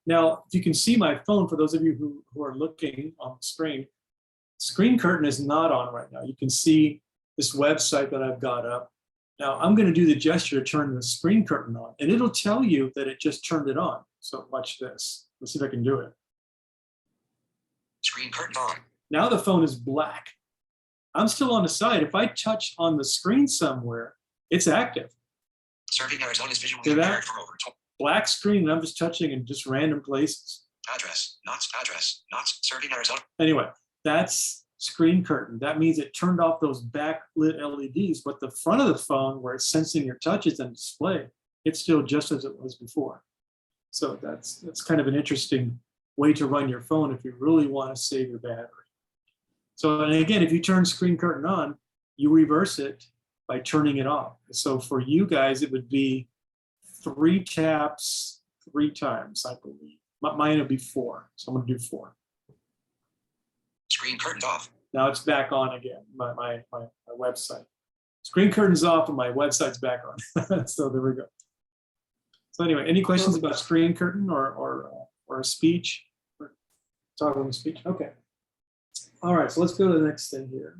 Now, if you can see my phone, for those of you who are looking on the screen curtain is not on right now. You can see this website that I've got up. Now I'm going to do the gesture to turn the screen curtain on, and it'll tell you that it just turned it on. So watch this. Let's see if I can do it.
Screen curtain on.
Now the phone is black. I'm still on the side. If I touch on the screen somewhere, it's active.
Serving Arizona's visually
See that?
impaired for over 20.
Black screen, and I'm just touching in just random places.
Address, not serving Arizona.
Anyway, that's screen curtain. That means it turned off those backlit LEDs, but the front of the phone where it's sensing your touches and display, it's still just as it was before. So that's kind of an interesting way to run your phone if you really want to save your battery. So, and again, if you turn screen curtain on, you reverse it by turning it off. So for you guys, it would be 3 taps 3 times, I believe. Mine would be 4, so I'm going to do 4.
Screen curtains off.
Now it's back on again, my website. Screen curtain's off and my website's back on. So there we go. So anyway, any questions about screen curtain or a speech? Toggling speech? Okay. All right, so let's go to the next thing here.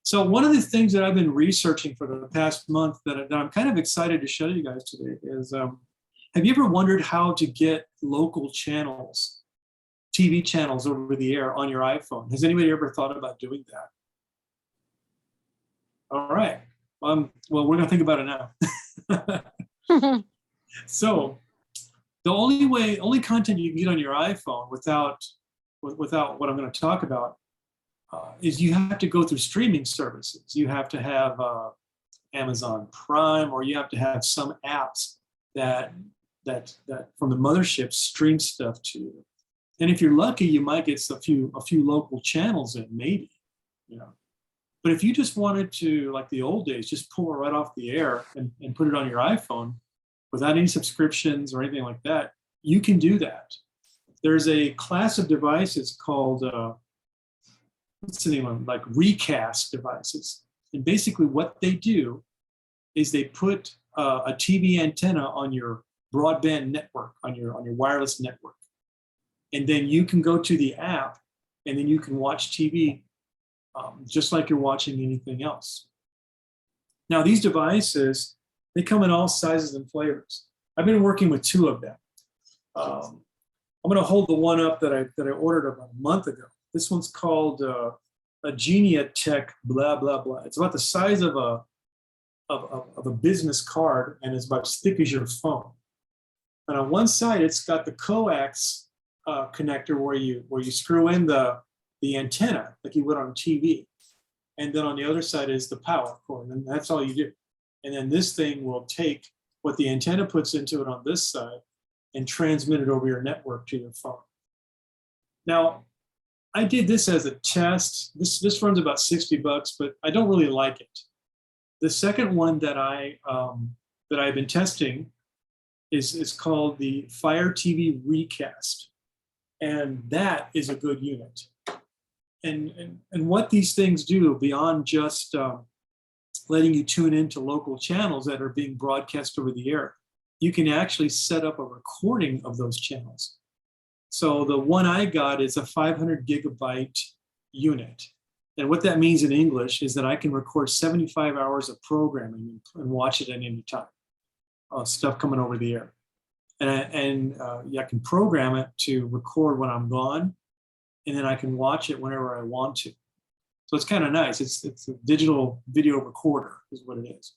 So one of the things that I've been researching for the past month that I'm kind of excited to show you guys today is, have you ever wondered how to get local channels, TV channels over the air on your iPhone? Has anybody ever thought about doing that? All right. Well, we're going to think about it now. So the only content you can get on your iPhone without what I'm going to talk about is you have to go through streaming services. You have to have Amazon Prime, or you have to have some apps that from the mothership stream stuff to you. And if you're lucky, you might get a few local channels in, maybe, you know. But if you just wanted to, like the old days, just pull it right off the air and put it on your iPhone without any subscriptions or anything like that, you can do that. There's a class of devices called, what's the name of them? Like recast devices. And basically what they do is they put a TV antenna on your broadband network, on your wireless network. And then you can go to the app and then you can watch TV just like you're watching anything else. Now these devices, they come in all sizes and flavors. I've been working with 2 of them. I'm going to hold the one up that I ordered about a month ago. This one's called a Genia Tech blah blah blah. It's about the size of a business card, and it's about as thick as your phone. And on one side, it's got the coax connector where you screw in the antenna like you would on TV, and then on the other side is the power cord, and that's all you do. And then this thing will take what the antenna puts into it on this side and transmit it over your network to your phone. Now, I did this as a test. This runs about $60, but I don't really like it. The second one that I've been testing is called the Fire TV Recast, and that is a good unit. And what these things do beyond just letting you tune into local channels that are being broadcast over the air, you can actually set up a recording of those channels. So the one I got is a 500 gigabyte unit. And what that means in English is that I can record 75 hours of programming and watch it at any time. Stuff coming over the air. I can program it to record when I'm gone, and then I can watch it whenever I want to. So it's kind of nice. It's a digital video recorder is what it is.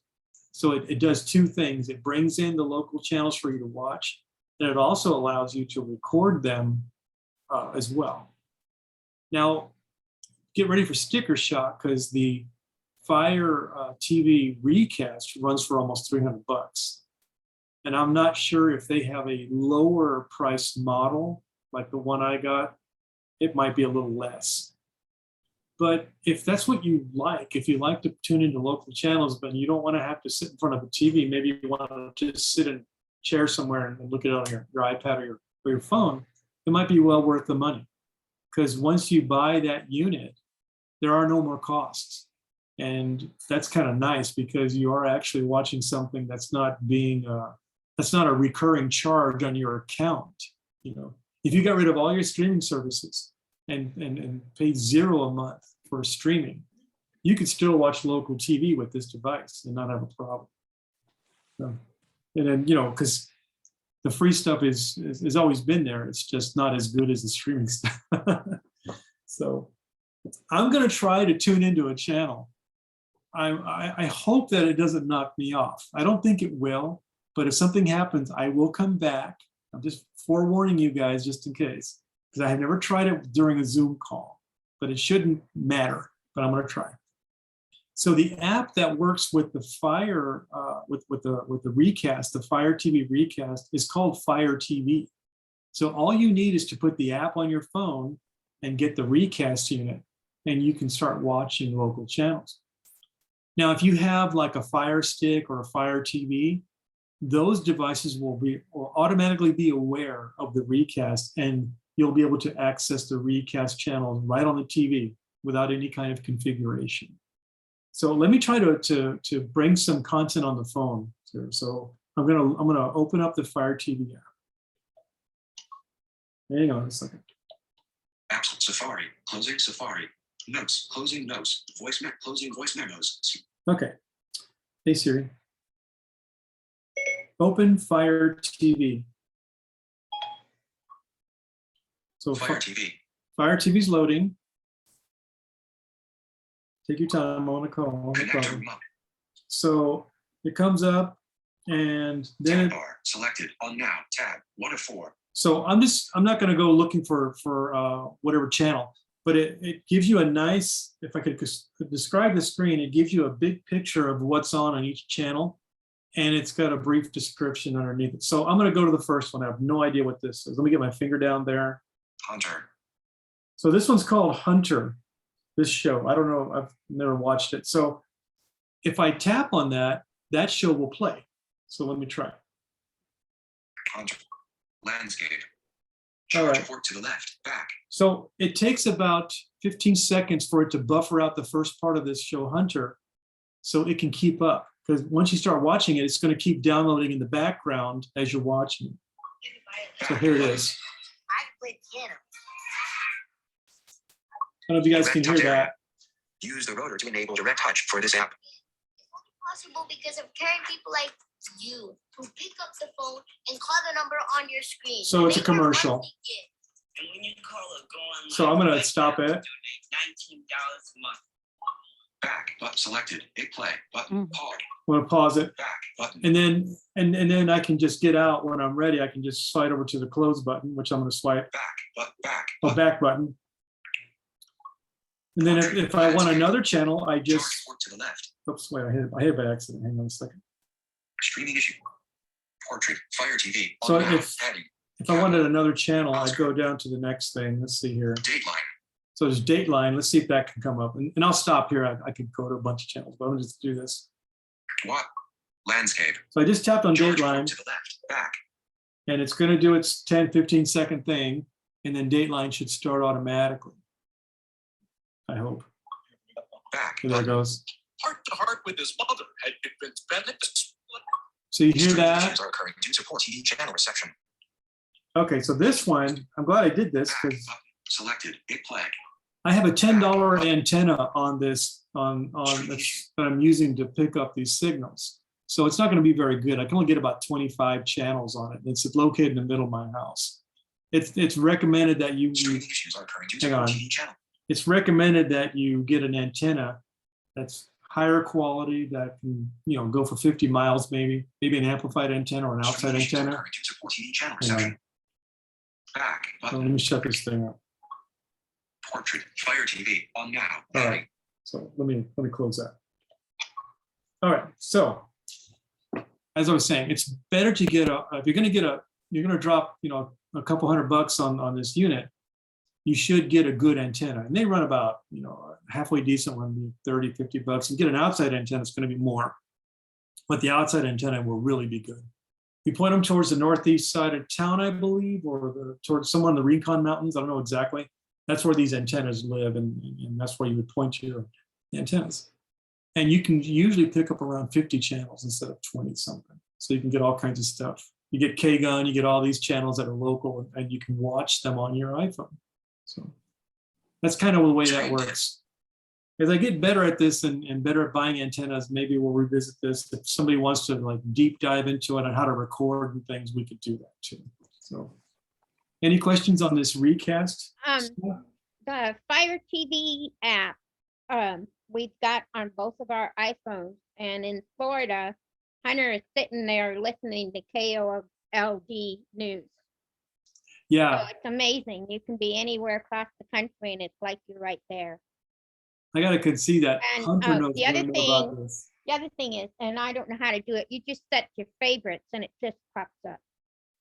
So it does two things. It brings in the local channels for you to watch, and it also allows you to record them as well. Now, get ready for sticker shock, because the Fire TV recast runs for almost $300. And I'm not sure if they have a lower priced model like the one I got. It might be a little less. But if that's what you like, if you like to tune into local channels, but you don't want to have to sit in front of a TV, maybe you want to just sit in a chair somewhere and look at it on your iPad or your phone, it might be well worth the money. Because once you buy that unit, there are no more costs. And that's kind of nice, because you are actually watching something that's not being, that's not a recurring charge on your account. You know, if you got rid of all your streaming services and paid $0 a month for streaming, you could still watch local TV with this device and not have a problem. So, and then, you know, because the free stuff is always been there. It's just not as good as the streaming stuff. So I'm going to try to tune into a channel. I hope that it doesn't knock me off. I don't think it will, but if something happens, I will come back. I'm just forewarning you guys just in case, because I have never tried it during a Zoom call, but it shouldn't matter, but I'm going to try. So the app that works with the Fire, with the recast, the Fire TV recast, is called Fire TV. So all you need is to put the app on your phone and get the recast unit, and you can start watching local channels. Now, if you have like a Fire Stick or a Fire TV, those devices will automatically be aware of the recast, and you'll be able to access the recast channels right on the TV without any kind of configuration. So let me try to bring some content on the phone here. So I'm gonna open up the Fire TV app. Hang on a second.
Apps, Safari, closing Safari, notes, closing notes, closing voice memos.
Okay. Hey Siri. Open Fire TV. So
Fire TV.
Fire TV's loading. Take your time on the call. No
Connector
problem.
mode.
So it comes up, and then
Tab bar selected on now. Tab 1 of 4.
so I'm not going to go looking for whatever channel, but it gives you a nice, if I could describe the screen, it gives you a big picture of what's on each channel, and it's got a brief description underneath it. So I'm going to go to the first one. I have no idea what this is. Let me get my finger down there.
Hunter.
So this one's called Hunter, this show. I don't know, I've never watched it. So if I tap on that, that show will play. So let me try.
Hunter. Landscape.
All
Charge
right.
fork to the left. Back.
So it takes about 15 seconds for it to buffer out the first part of this show, Hunter, so it can keep up. Because once you start watching it, it's going to keep downloading in the background as you're watching. So here it is. I don't know if you guys can hear that.
Use the rotor to enable direct touch for this app.
Possible because of caring people like you who pick up the phone and call the number on your screen.
So it's a
Make your
commercial.
monthly gift.
And when you call or go online,
So I'm gonna
right
stop
now,
it.
donate $19 a month.
Back. But selected. Hit play. Button. Pause.
I'm going to pause it.
Back. Button.
And then I can just get out when I'm ready. I can just slide over to the close button, which I'm going to swipe.
Back. But back.
Oh, back button. And then if I want another channel, I
Charge
just,
fork to the left.
oops, wait, I hit it by accident. Hang on a second.
Streaming issue. Portrait. Fire TV.
So
On now.
if
Heading.
I wanted another channel, I'd go down to the next thing. Let's see here.
Dateline.
So there's Dateline. Let's see if that can come up. And I'll stop here. I could go to a bunch of channels, but I'm going to just do this.
What? Landscape.
So I just tapped on
Charge fork
Dateline,
to the left. Back.
and it's going to do its 10, 15 second thing. And then Dateline should start automatically. I hope.
Back.
There it goes.
Heart to heart with his mother had convinced Bennett to split.
So you hear
Streaming
that?
issues are occurring due to support TV channel reception.
Okay, so this one, I'm glad I did this
Back
because
button. Selected. A flag.
I have a $10 antenna on this, that I'm using to pick up these signals. So it's not going to be very good. I can only get about 25 channels on it. It's located in the middle of my house. It's recommended that you,
Streaming issues are occurring due to
hang on.
TV channel.
It's recommended that you get an antenna that's higher quality that can, go for 50 miles, maybe an amplified antenna or an outside
Streaming issues are
antenna.
occurring due to support TV channel
Hang on.
reception. Back
So let
button.
me shut this thing up.
Portrait. Fire TV on now.
All right. So let me close that. All right. So as I was saying, it's better to get if you're going to drop, a couple $100 on this unit, you should get a good antenna. And they run about, a halfway decent one, $30-50. And get an outside antenna, it's going to be more. But the outside antenna will really be good. You point them towards the northeast side of town, I believe, or towards somewhere in the Rincon Mountains. I don't know exactly. That's where these antennas live, and that's where you would point your antennas. And you can usually pick up around 50 channels instead of 20 something. So you can get all kinds of stuff. You get K-Gun, you get all these channels that are local, and you can watch them on your iPhone. So that's kind of the way that works. As I get better at this and better at buying antennas, maybe we'll revisit this. If somebody wants to like deep dive into it and how to record and things, we could do that too. So any questions on this recast?
The Fire TV app, we've got on both of our iPhones, and in Florida, Hunter is sitting there listening to KOLD news.
Yeah,
So it's amazing. You can be anywhere across the country and it's like you're right there.
I gotta concede that
And,
Hunter knows
the other
way more about
thing-
this.
The other thing is, and I don't know how to do it, you just set your favorites and it just pops up.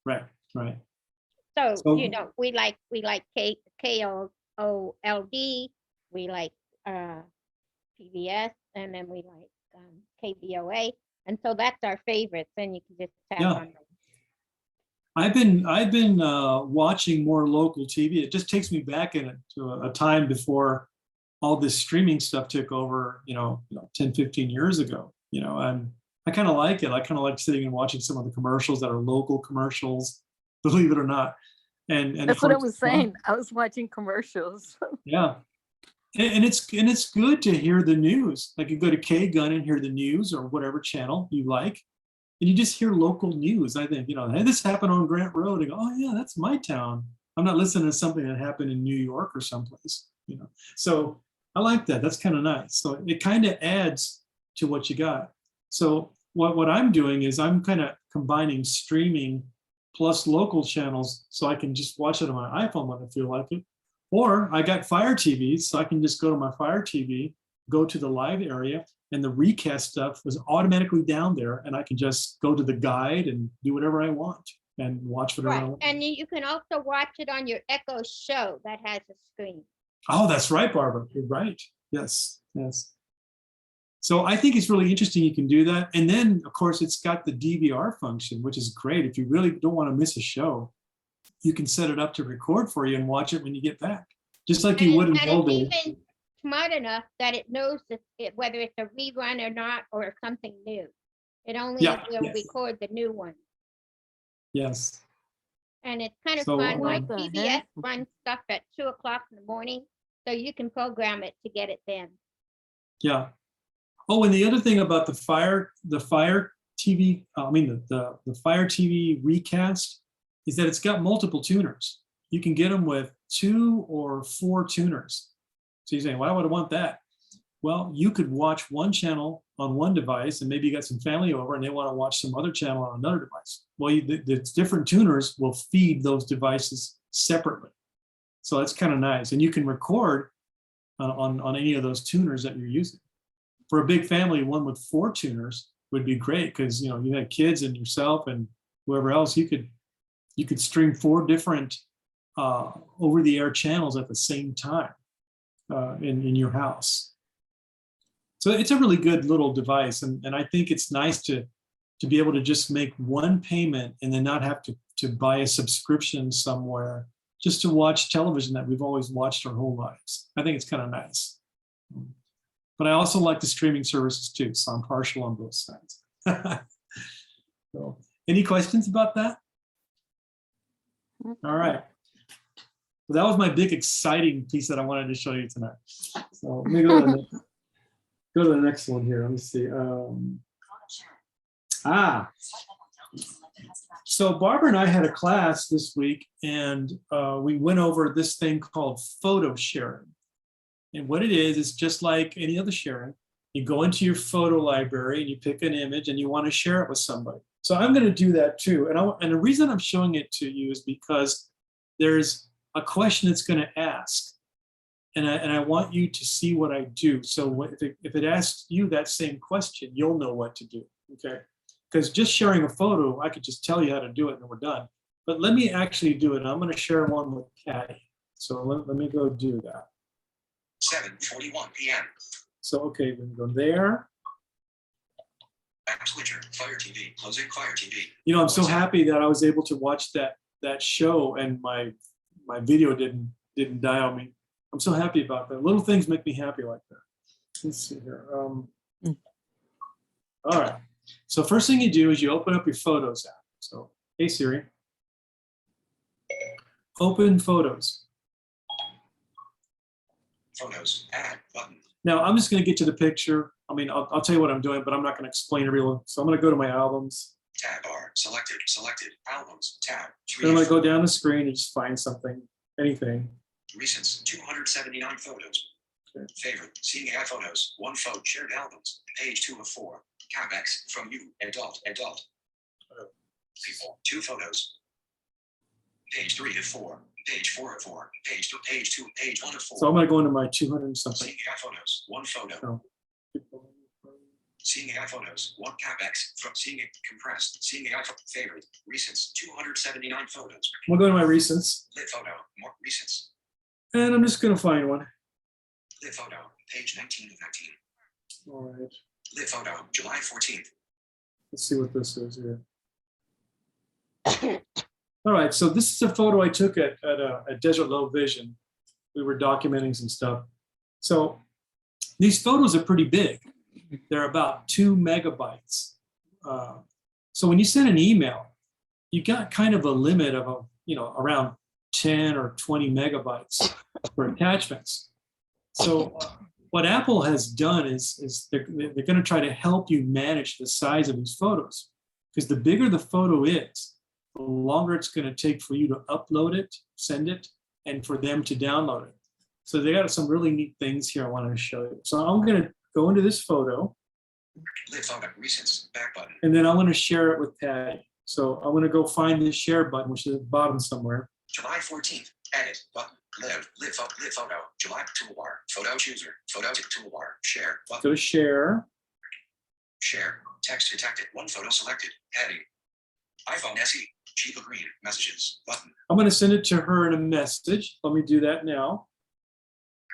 Right, right.
So,
So-
we like KOLD, we like PBS, and then we like KBOA. And so that's our favorites, and you can just tap
Yeah.
on them.
I've been watching more local TV. It just takes me back to a time before all this streaming stuff took over, 10, 15 years ago, and I kind of like it. I kind of like sitting and watching some of the commercials that are local commercials, believe it or not. And of
That's what I
course,
was saying. I was watching commercials.
yeah. And it's good to hear the news. Like you go to K-Gun and hear the news or whatever channel you like, and you just hear local news. I think, hey, this happened on Grant Road. And go, oh yeah, that's my town. I'm not listening to something that happened in New York or someplace, So I like that. That's kind of nice. So it kind of adds to what you got. So what I'm doing is I'm kind of combining streaming plus local channels so I can just watch it on my iPhone when I feel like it. Or I got Fire TV, so I can just go to my Fire TV, go to the live area, and the recast stuff was automatically down there, and I can just go to the guide and do whatever I want and watch whatever I
Right,
want.
and you can also watch it on your Echo Show that has a screen.
Oh, that's right, Barbara. You're right. Yes, yes. So I think it's really interesting you can do that. And then, of course, it's got the DVR function, which is great. If you really don't want to miss a show, you can set it up to record for you and watch it when you get back. Just like you would in the old days.
And it's even smart enough that it knows whether it's a rerun or not, or something new. It only
Yeah,
will
yes.
record the new one.
Yes.
And it's kind of
So,
fun, like
What the
PBS
heck?
runs stuff at 2:00 in the morning, so you can program it to get it then.
Yeah. Oh, and the other thing about the Fire TV, the Fire TV recast is that it's got multiple tuners. You can get them with 2 or 4 tuners. So you're saying, why would I want that? Well, you could watch one channel on one device, and maybe you got some family over and they want to watch some other channel on another device. Well, the different tuners will feed those devices separately. So that's kind of nice. And you can record on any of those tuners that you're using. For a big family, one with 4 tuners would be great because you had kids and yourself and whoever else. You could stream 4 different over-the-air channels at the same time in your house. So it's a really good little device, and I think it's nice to be able to just make one payment and then not have to buy a subscription somewhere just to watch television that we've always watched our whole lives. I think it's kind of nice. But I also like the streaming services too, so I'm partial on both sides. So, Any questions about that? All right. Well, that was my big exciting piece that I wanted to show you tonight. So let me go to the next, go to the next one here. Let me see. So Barbara and I had a class this week, and we went over this thing called photo sharing. And what it is just like any other sharing. You go into your photo library and you pick an image and you want to share it with somebody. So I'm going to do that too. And the reason I'm showing it to you is because there's a question it's going to ask. And I want you to see what I do. So if it asks you that same question, you'll know what to do, okay? Because just sharing a photo, I could just tell you how to do it and we're done. But let me actually do it. I'm going to share one with Patty. So let me go do that.
7:41 p.m.
So, okay, we can go there.
App switcher, Fire TV, closing Fire TV.
You know, I'm so happy that I was able to watch that show and my video didn't die on me. I'm so happy about that. Little things make me happy like that. Let's see here. All right. So first thing you do is you open up your Photos app. So, hey Siri, open Photos.
Photos, add button.
Now I'm just going to get to the picture. I mean, I'll tell you what I'm doing, but I'm not going to explain everyone. So I'm going to go to my albums.
Tab bar, selected, albums, tab.
Then I'm going to go down the screen and just find something, anything.
Recents, 279 photos.
Okay.
Favorite, seeing AI photos, 1 photo, shared albums, page 2 of 4. CapEx, from you, adult. People, 2 photos. Page 3 of 4, page 4 of 4, page 2, page 1 of 4.
So I'm going to go into my 200 and something.
Seeing AI photos, 1 photo.
No.
Seeing AI photos, 1 CapEx, from seeing it compressed, seeing AI favorite, recents, 279 photos.
I'm going to go to my recents.
Lit photo, more recents.
And I'm just going to find one.
Lit photo, page 19 of 19.
All right.
Lit photo, July 14th.
Let's see what this is here. All right, so this is a photo I took at Desert Low Vision. We were documenting some stuff. So these photos are pretty big. They're about 2 megabytes. So when you send an email, you got kind of a limit of around 10 or 20 megabytes for attachments. So what Apple has done is they're going to try to help you manage the size of these photos, because the bigger the photo is, the longer it's going to take for you to upload it, send it, and for them to download it. So they got some really neat things here I wanted to show you. So I'm going to go into this photo.
Lit photo, recents, back button.
And then I want to share it with Patty. So I'm going to go find the share button, which is at the bottom somewhere.
July 14th, edit button, lit photo, July toolbar, photo chooser, photo toolbar, share button.
Go to share.
Share, text detected, 1 photo selected, heading. iPhone SE, Chica Green, messages, button.
I'm going to send it to her in a message. Let me do that now.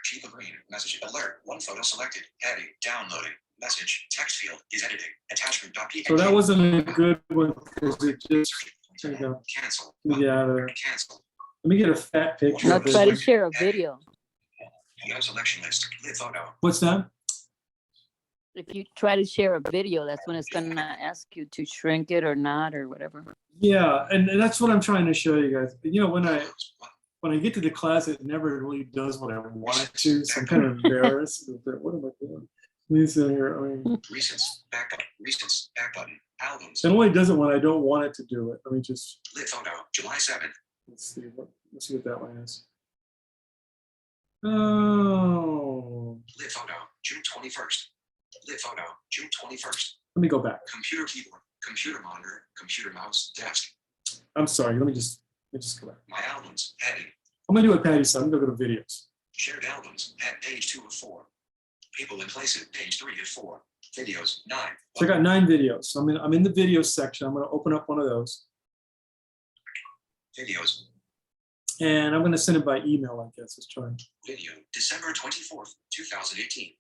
Chica Green, message, alert, 1 photo selected, heading, downloading, message, text field is editing, attachment.png.
So that wasn't a good one because it just, there you go.
Cancel.
Let me get out of there.
Cancel.
Let me get a fat picture
Now
of this
try to
one.
share a video.
Photo selection list, lit photo.
What's that?
If you try to share a video, that's when it's gonna ask you to shrink it or not or whatever.
Yeah, and that's what I'm trying to show you guys. You know, when I get to the class, it never really does what I want it to. So I'm kind of embarrassed. What am I doing? Let me sit here. I mean,
Recents, back button, albums.
it only does it when I don't want it to do it. Let me just,
Lit photo, July 7th.
let's see what that one is. Oh,
Lit photo, June 21st. Lit photo, June 21st.
let me go back.
Computer keyboard, computer monitor, computer mouse, desk.
I'm sorry. Let me just go back.
My albums, heading.
I'm gonna do what Patty said. I'm gonna go to videos.
Shared albums, at page 2 of 4. People in places, page 3 of 4. Videos, 9.
So I got 9 videos. So I'm in the video section. I'm gonna open up one of those.
Videos,
And I'm gonna send it by email, I guess. Let's try.
video, December 24th, 2018.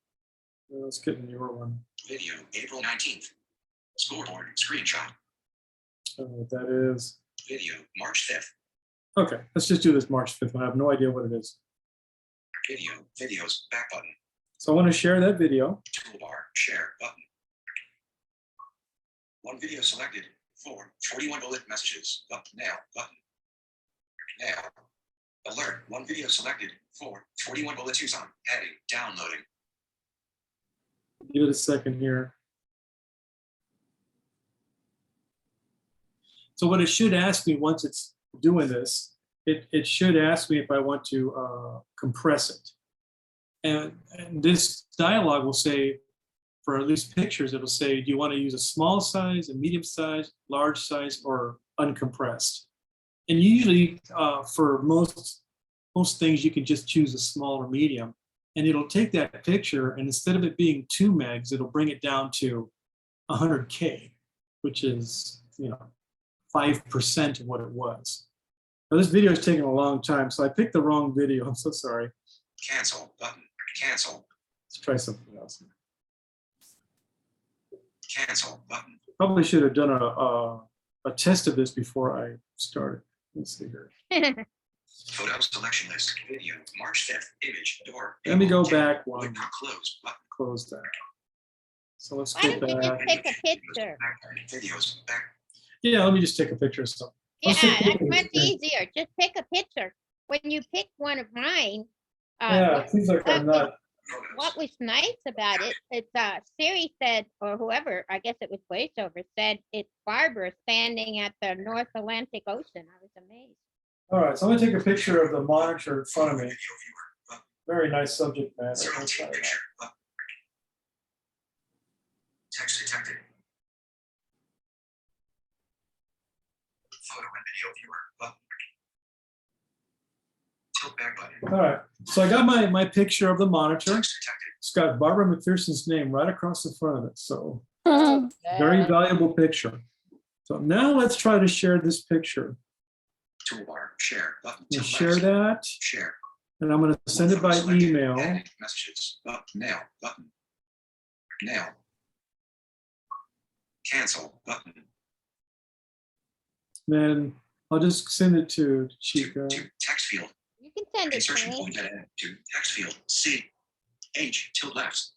Let's get a newer one.
Video, April 19th. Scoreboard, screenshot.
I don't know what that is.
Video, March 5th.
Okay, let's just do this March 5th one. I have no idea what it is.
Video, videos, back button.
So I want to share that video.
Toolbar, share button. 1 video selected, 4, 41 bullet messages. Now button. Now. Alert. One video selected. 4, 41 bullet Tucson. Heading. Downloading.
Give it a second here. So what it should ask me once it's doing this, it should ask me if I want to compress it. And this dialog will say, for at least pictures, it'll say, do you want to use a small size, a medium size, large size, or uncompressed? And usually for most things, you can just choose a small or medium. And it'll take that picture, and instead of it being 2 megs, it'll bring it down to 100K, which is, 5% of what it was. Now, this video is taking a long time, so I picked the wrong video. I'm so sorry.
Cancel button. Cancel.
Let's try something else.
Cancel button.
Probably should have done a test of this before I started. Let's see here.
Photo selection list. Video. March 5th. Image. Door.
Let me go
April 10th.
back one.
Would not close button.
Close that. So let's
Why
go
don't you just
back.
take a picture?
Videos. Back.
Yeah, let me just take a picture of something.
Yeah,
Let's take a
that's
picture.
much easier. Just take a picture. When you pick one of mine,
Yeah, it seems like I'm not.
what was nice about it, it's Siri said, or whoever, I guess it was voiceover, said it's Barbara standing at the North Atlantic Ocean. I was amazed.
All right, so I'm gonna take a picture of the monitor in front of me.
Video viewer. Button.
Very nice subject matter.
Zero
Let's try
take
that.
picture. Button. Text detected. Photo and video viewer. Button. Tilt back button.
All right, so I got my picture of the monitor.
Text detected.
It's got Barbara McPherson's name right across the front of it. So very valuable picture. So now let's try to share this picture.
Toolbar. Share. Button.
You
Tilt
share
left.
that,
Share.
and I'm gonna send it by
Photo selected.
email.
Edit messages. Now button. Now. Cancel button.
Then I'll just send it to
To
Chica.
text field.
You can send it to
Insertion
me.
point at end. To text field. C. H. Tilt left.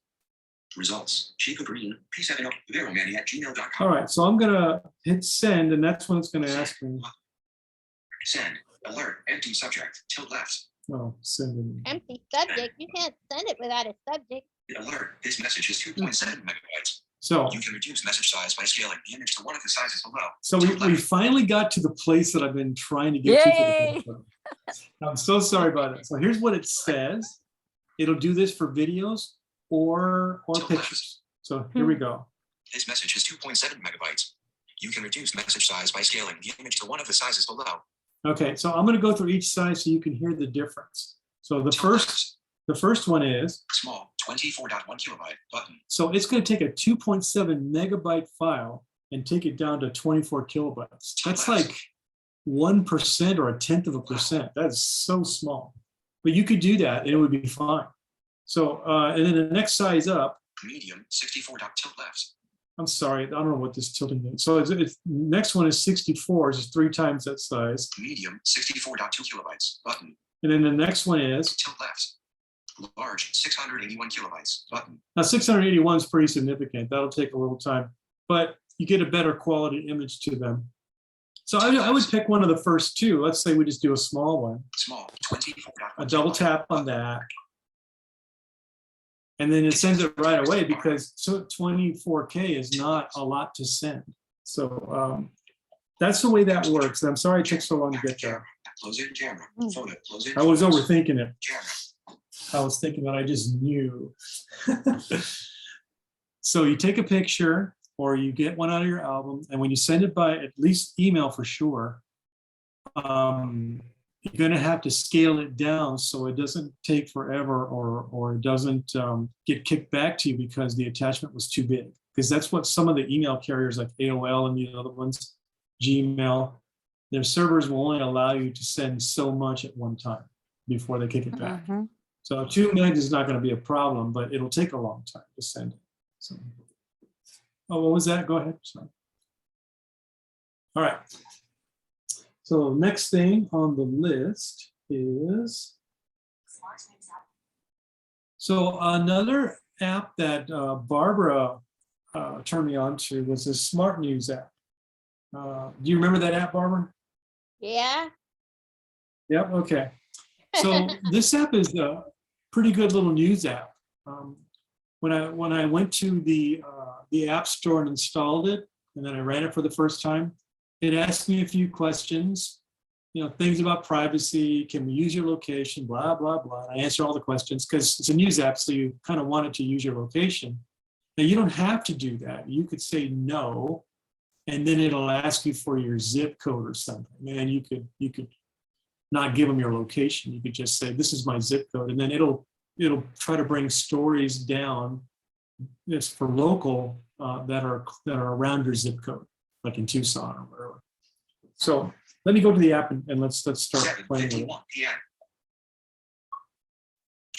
Results. Chico Green. P7 veromani@gmail.com.
All right, so I'm gonna hit send, and that's when it's gonna ask me.
Send. Alert. Empty subject. Tilt left.
Oh, send it.
Empty subject. You can't send it without a subject.
Alert. This message is 2.7 megabytes.
So,
You can reduce message size by scaling the image to one of the sizes below.
so
Tilt
we
left.
finally got to the place that I've been trying to get to.
Yay!
For the I'm so sorry about that. So here's what it says. It'll do this for videos or
Tilt
pictures. So here we go.
This message is 2.7 megabytes. You can reduce message size by scaling the image to one of the sizes below.
Okay, so I'm gonna go through each size so you can hear the difference. So the
Tilt
first one is,
left. Small. 24.1 kilobyte. Button.
so it's gonna take a 2.7 megabyte file and take it down to 24 kilobytes. That's like 1% or 1/10%. That's so small. But you could do that and it would be fine. So, and then the next size up,
Medium. 64. Tilt left.
I'm sorry, I don't know what this tilting is. So it's next one is 64, it's 3 times that size.
Medium. 64.2 kilobytes. Button.
And then the next one is,
Tilt left. Large. 681 kilobytes. Button.
now 681 is pretty significant. That'll take a little time, but you get a better quality image to them. So I would pick one of the first two. Let's say we just do a small one.
Small. 24.1
A double
kilobyte.
tap on that. And then it sends it right away because 24K is not a lot to send. So that's the way that works. And I'm sorry it took so long to get there.
Close in camera. Photo. Close in.
I was
photos.
overthinking it.
Camera.
I was thinking that I just knew. So you take a picture or you get one out of your album, and when you send it by at least email for sure, you're going to have to scale it down so it doesn't take forever or it doesn't get kicked back to you because the attachment was too big. Because that's what some of the email carriers like AOL and the other ones, Gmail, their servers will only allow you to send so much at one time before they kick it back. So 2 megs is not going to be a problem, but it'll take a long time to send it. So, oh, what was that? Go ahead. Sorry. All right. So next thing on the list is, so another app that Barbara turned me on to was this Smart News app. Do you remember that app, Barbara?
Yeah,
Yep, okay. So this app is a pretty good little news app. When I went to the App Store and installed it, and then I ran it for the first time, it asked me a few questions, things about privacy, can we use your location, blah, blah, blah. And I answer all the questions because it's a news app, so you kind of want it to use your location. Now, you don't have to do that. You could say no, and then it'll ask you for your zip code or something. And you could not give them your location. You could just say, this is my zip code. And then it'll try to bring stories down. It's for local that are around your zip code, like in Tucson or wherever. So let me go to the app and let's start playing with it.
7:51 p.m.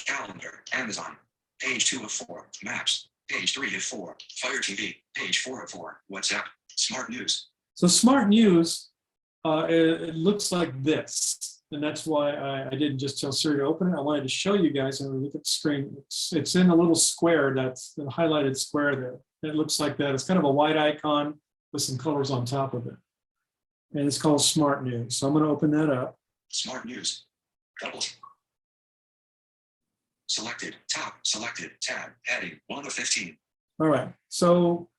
Calendar, Amazon, page 2 of 4, Maps, page 3 of 4, Fire TV, page 4 of 4, WhatsApp, Smart News.
So Smart News, it looks like this. And that's why I didn't just tell Siri to open it. I wanted to show you guys, and we look at the screen. It's in a little square, that's the highlighted square there. It looks like that. It's kind of a white icon with some colors on top of it. And it's called Smart News. So I'm going to open that up.
Smart News. Double. Selected, top, selected, tab, heading, 1 of 15.
All right. So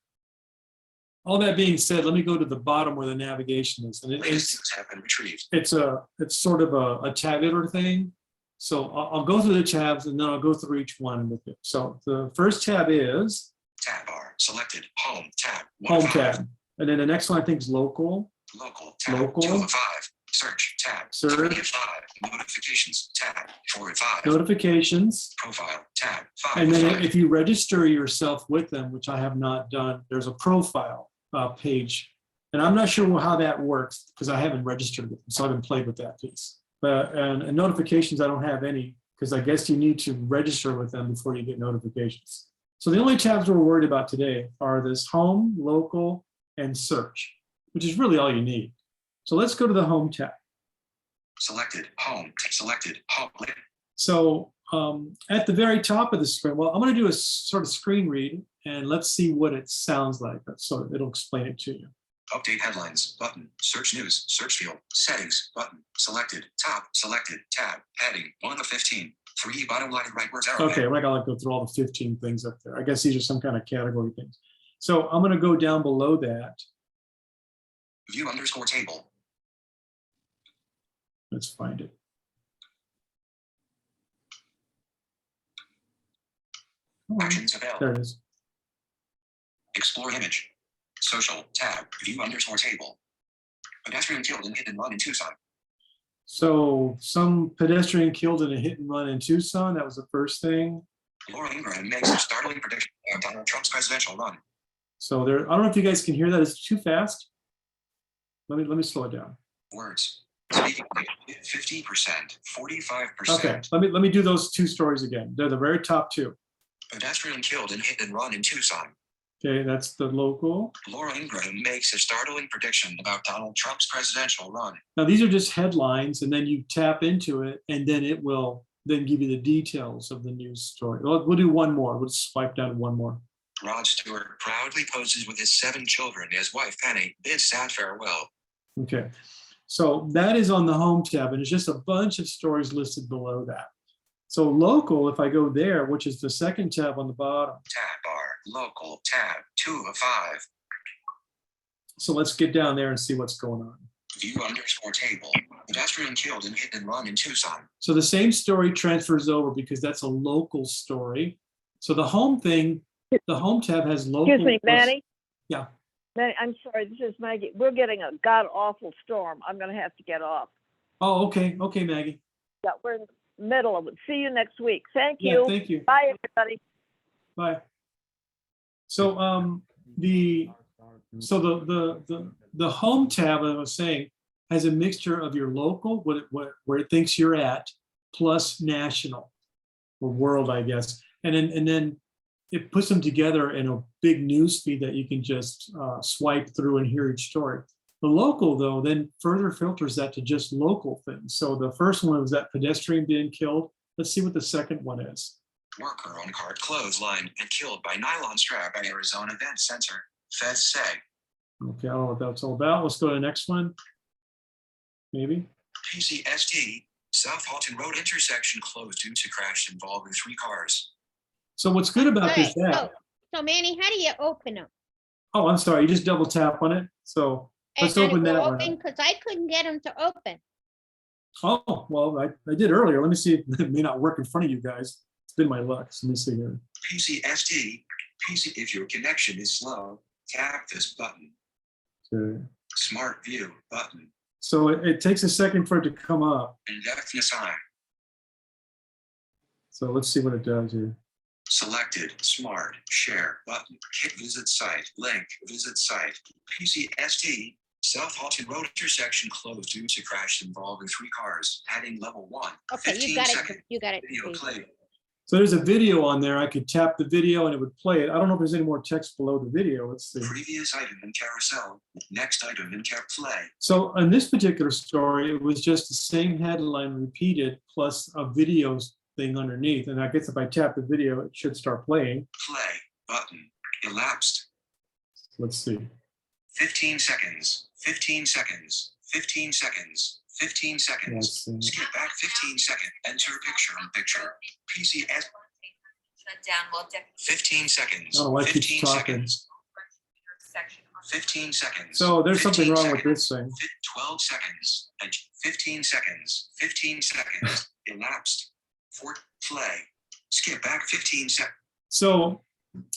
all that being said, let me go to the bottom where the navigation is. And
Latest news have been retrieved.
it's sort of a tabular thing. So I'll go through the tabs and then I'll go through each one with it. So the first tab is
Tab bar, selected, home, tab, 1
Home
of 5.
tab. And then the next one I think is Local.
Local, tab,
Local.
2 of 5. Search, tab,
Search.
3 of 5. Notifications, tab, 4 of 5.
Notifications.
Profile, tab, 5
And
of
then
5.
if you register yourself with them, which I have not done, there's a profile page. And I'm not sure how that works because I haven't registered with them, so I haven't played with that piece. And notifications, I don't have any because I guess you need to register with them before you get notifications. So the only tabs we're worried about today are this Home, Local, and Search, which is really all you need. So let's go to the Home tab.
Selected, home, selected, home.
So at the very top of the screen, well, I'm going to do a sort of screen read and let's see what it sounds like. So it'll explain it to you.
Update headlines, button, search news, search field, settings, button, selected, top, selected, tab, heading, 1 of 15, 3 bottom line right words arrow.
Okay, we're not going to go through all the 15 things up there. I guess these are some kind of category things. So I'm going to go down below that.
View underscore table.
Let's find it. Come on.
Actions available.
There it is.
Explore image. Social, tab, view underscore table. Pedestrian killed in hit and run in Tucson.
So some pedestrian killed in a hit and run in Tucson. That was the first thing.
Laura Ingraham makes a startling prediction about Donald Trump's presidential run.
So there, I don't know if you guys can hear that. It's too fast. Let me slow it down.
Words. Speaking 50%, 45%.
Okay, let me do those two stories again. They're the very top two.
Pedestrian killed in hit and run in Tucson.
Okay, that's the local.
Laura Ingraham makes a startling prediction about Donald Trump's presidential run.
Now these are just headlines, and then you tap into it, and then it will then give you the details of the news story. We'll do one more. We'll swipe down one more.
Rod Stewart proudly poses with his 7 children as wife Penny bids sad farewell.
Okay, so that is on the home tab, and it's just a bunch of stories listed below that. So local, if I go there, which is the second tab on the bottom.
Tab bar, local, tab, 2 of 5.
So let's get down there and see what's going on.
View underscore table. Pedestrian killed in hit and run in Tucson.
So the same story transfers over because that's a local story. So the home thing, the home tab has local.
Excuse me, Manny?
Yeah.
Manny, I'm sorry, this is Maggie. We're getting a god-awful storm. I'm gonna have to get off.
Oh, okay. Okay, Maggie.
Yeah, we're in the middle of it. See you next week. Thank
Yeah,
you.
thank you.
Bye, everybody.
Bye. So the home tab, I was saying, has a mixture of your local, where it thinks you're at, plus national or world, I guess, and then it puts them together in a big news feed that you can just swipe through and hear each story. The local, though, then further filters that to just local things. So the first one was that pedestrian being killed. Let's see what the second one is.
Worker on cart clotheslined and killed by nylon strap at Arizona event center, feds say.
Okay, I don't know what that's all about. Let's go to the next one. Maybe.
PCST, South Halton Road intersection closed due to crash involving 3 cars.
So what's good about
Okay,
this app?
so Manny, how do you open them?
Oh, I'm sorry. You just double tap on it. So let's open that one. up.
Because I couldn't get them to open.
Oh, well, I did earlier. Let me see if it may not work in front of you guys. It's been my luck. So let me see here.
PCST, if your connection is slow, tap this button.
Okay.
Smart View button.
So it takes a second for it to come up.
Indefinite sign.
So let's see what it does here.
Selected, Smart, Share button. Hit visit site, link, visit site. PCST, South Halton Road intersection closed due to crash involving 3 cars. Adding level 1.
Okay,
15
you got it.
second
You got it.
video
Steve.
play.
So there's a video on there. I could tap the video and it would play it. I don't know if there's any more text below the video. Let's see.
Previous item in carousel. Next item in play.
So on this particular story, it was just the same headline repeated plus a video thing underneath. And I guess if I tap the video, it should start playing.
Play button. Elapsed.
Let's see.
15 seconds. 15 seconds. 15 seconds. 15 seconds.
Let's see.
Skip back 15 seconds. Enter picture in picture. PCS.
Shut down while deputy
15 seconds.
Oh, I keep
15
talking.
seconds.
section.
15 seconds.
So there's something
15
wrong with
seconds.
this thing.
12 seconds. And 15 seconds. 15 seconds. Elapsed. For play. Skip back 15 seconds.
So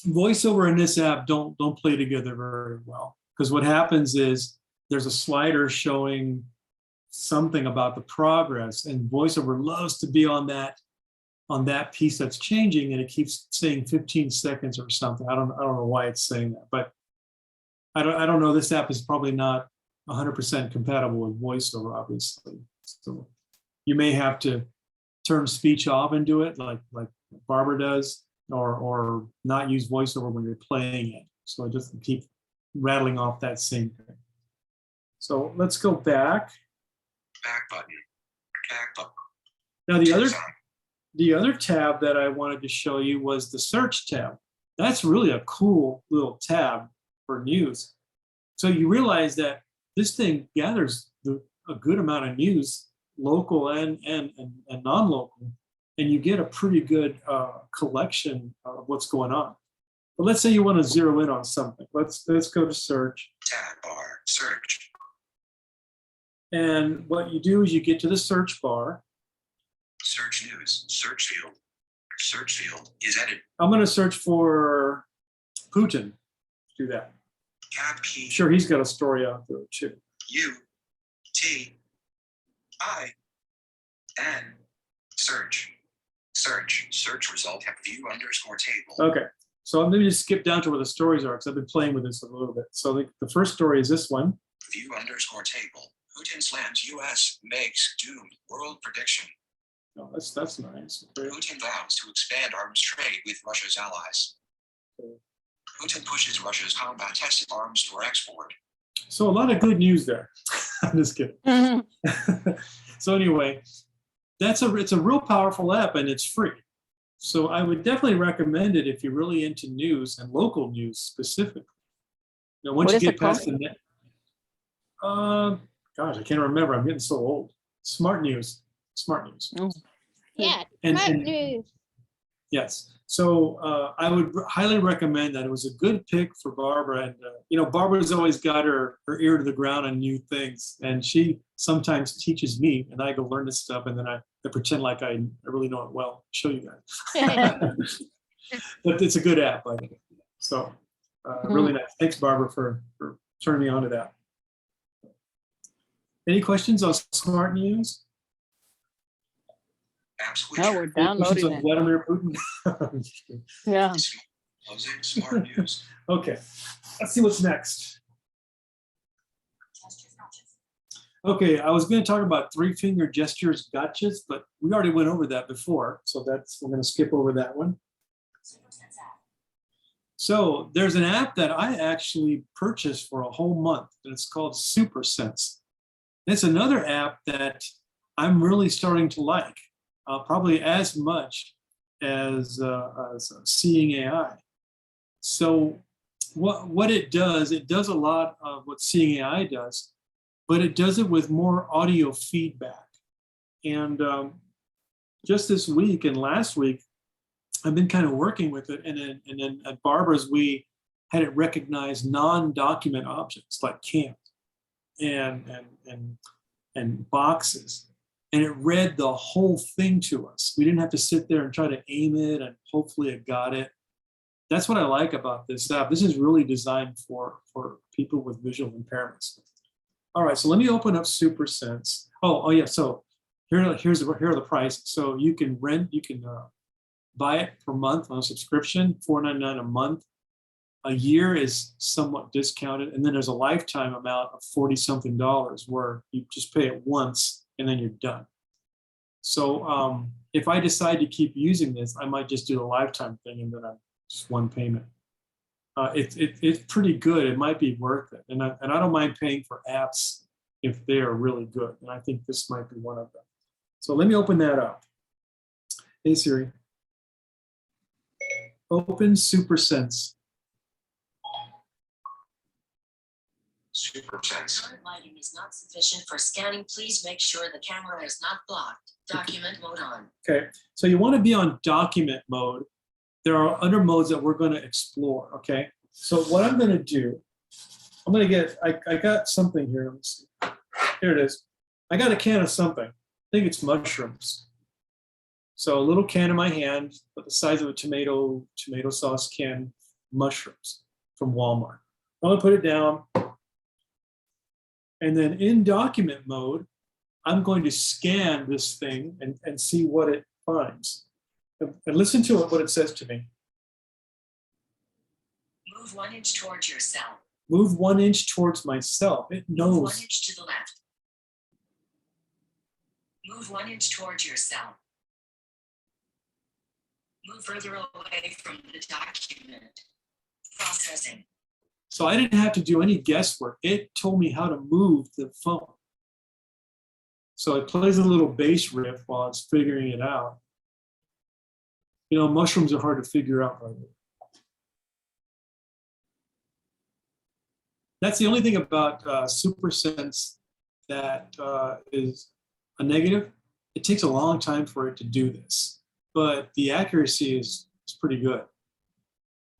voiceover and this app don't play together very well, because what happens is there's a slider showing something about the progress, and voiceover loves to be on that piece that's changing, and it keeps saying 15 seconds or something. I don't know why it's saying that, but I don't know. This app is probably not 100% compatible with voiceover, obviously. So you may have to turn speech off and do it like Barbara does, or not use voiceover when you're playing it. So it doesn't keep rattling off that same thing. So let's go back.
Back button. Back button.
Now
Turns on.
the other tab that I wanted to show you was the search tab. That's really a cool little tab for news. So you realize that this thing gathers a good amount of news, local and non-local, and you get a pretty good collection of what's going on. But let's say you want to zero in on something. Let's go to search.
Tab bar. Search.
And what you do is you get to the search bar.
Search news. Search field. Search field is edited.
I'm going to search for Putin. Do that.
Tab key.
Sure, he's got a story out there too.
U T I N. Search. Search result. Have view underscore table.
Okay, so I'm going to just skip down to where the stories are, because I've been playing with this a little bit. So the first story is this one.
View underscore table. Putin slams U.S. makes doomed world prediction.
Oh, that's nice. Okay.
Putin vows to expand arms trade with Russia's allies. Putin pushes Russia's combat-tested arms for export.
So a lot of good news there. I'm just kidding. So anyway, it's a real powerful app, and it's free. So I would definitely recommend it if you're really into news and local news specifically. Now, once
What
you
is
get
it
past
called?
the net, gosh, I can't remember. I'm getting so old. Smart News.
Yeah,
And-
smart
and-
news.
Yes. So I would highly recommend that. It was a good pick for Barbara. And, Barbara's always got her ear to the ground on new things. And she sometimes teaches me, and I go learn this stuff. And then I pretend like I really know it well, show you guys. But it's a good app, I think. So really nice. Thanks, Barbara, for turning me on to that. Any questions on Smart News?
App switcher.
No, we're
Any questions
downloading
on
it.
Vladimir Putin? I'm just kidding.
Yeah.
Closing smart news.
Okay, let's see what's next. Okay, I was going to talk about 3-finger gestures gotchas, but we already went over that before, so we're going to skip over that one. So there's an app that I actually purchased for a whole month, and it's called Super Sense. It's another app that I'm really starting to like, probably as much as Seeing AI. So what it does a lot of what Seeing AI does, but it does it with more audio feedback. And just this week and last week, I've been kind of working with it. And then at Barbara's, we had it recognize non-document objects like cans and boxes. And it read the whole thing to us. We didn't have to sit there and try to aim it, and hopefully it got it. That's what I like about this stuff. This is really designed for people with visual impairments. All right, so let me open up SuperSense. Oh yeah, so here are the prices. So you can buy it per month on a subscription, $4.99 a month. A year is somewhat discounted, and then there's a lifetime amount of $40-something where you just pay it once and then you're done. So if I decide to keep using this, I might just do the lifetime thing and then just one payment. It's pretty good. It might be worth it, and I don't mind paying for apps if they are really good. And I think this might be one of them. So let me open that up. Hey Siri, open SuperSense.
SuperSense.
Current lighting is not sufficient for scanning. Please make sure the camera is not blocked. Document mode on.
Okay, so you want to be on document mode. There are other modes that we're going to explore. Okay, so what I'm going to do, I'm going to get, I got something here. Let me see. Here it is. I got a can of something. I think it's mushrooms. So a little can in my hand, but the size of a tomato sauce can, mushrooms from Walmart. I'm going to put it down. And then in document mode, I'm going to scan this thing and see what it finds. And listen to what it says to me.
Move 1 inch towards yourself.
Move 1 inch towards myself. It
Move 1
knows.
inch to the left. Move 1 inch towards yourself. Move further away from the document. Processing.
So I didn't have to do any guesswork. It told me how to move the phone. So it plays a little bass riff while it's figuring it out. You know, mushrooms are hard to figure out right now. That's the only thing about SuperSense that is a negative. It takes a long time for it to do this, but the accuracy is pretty good.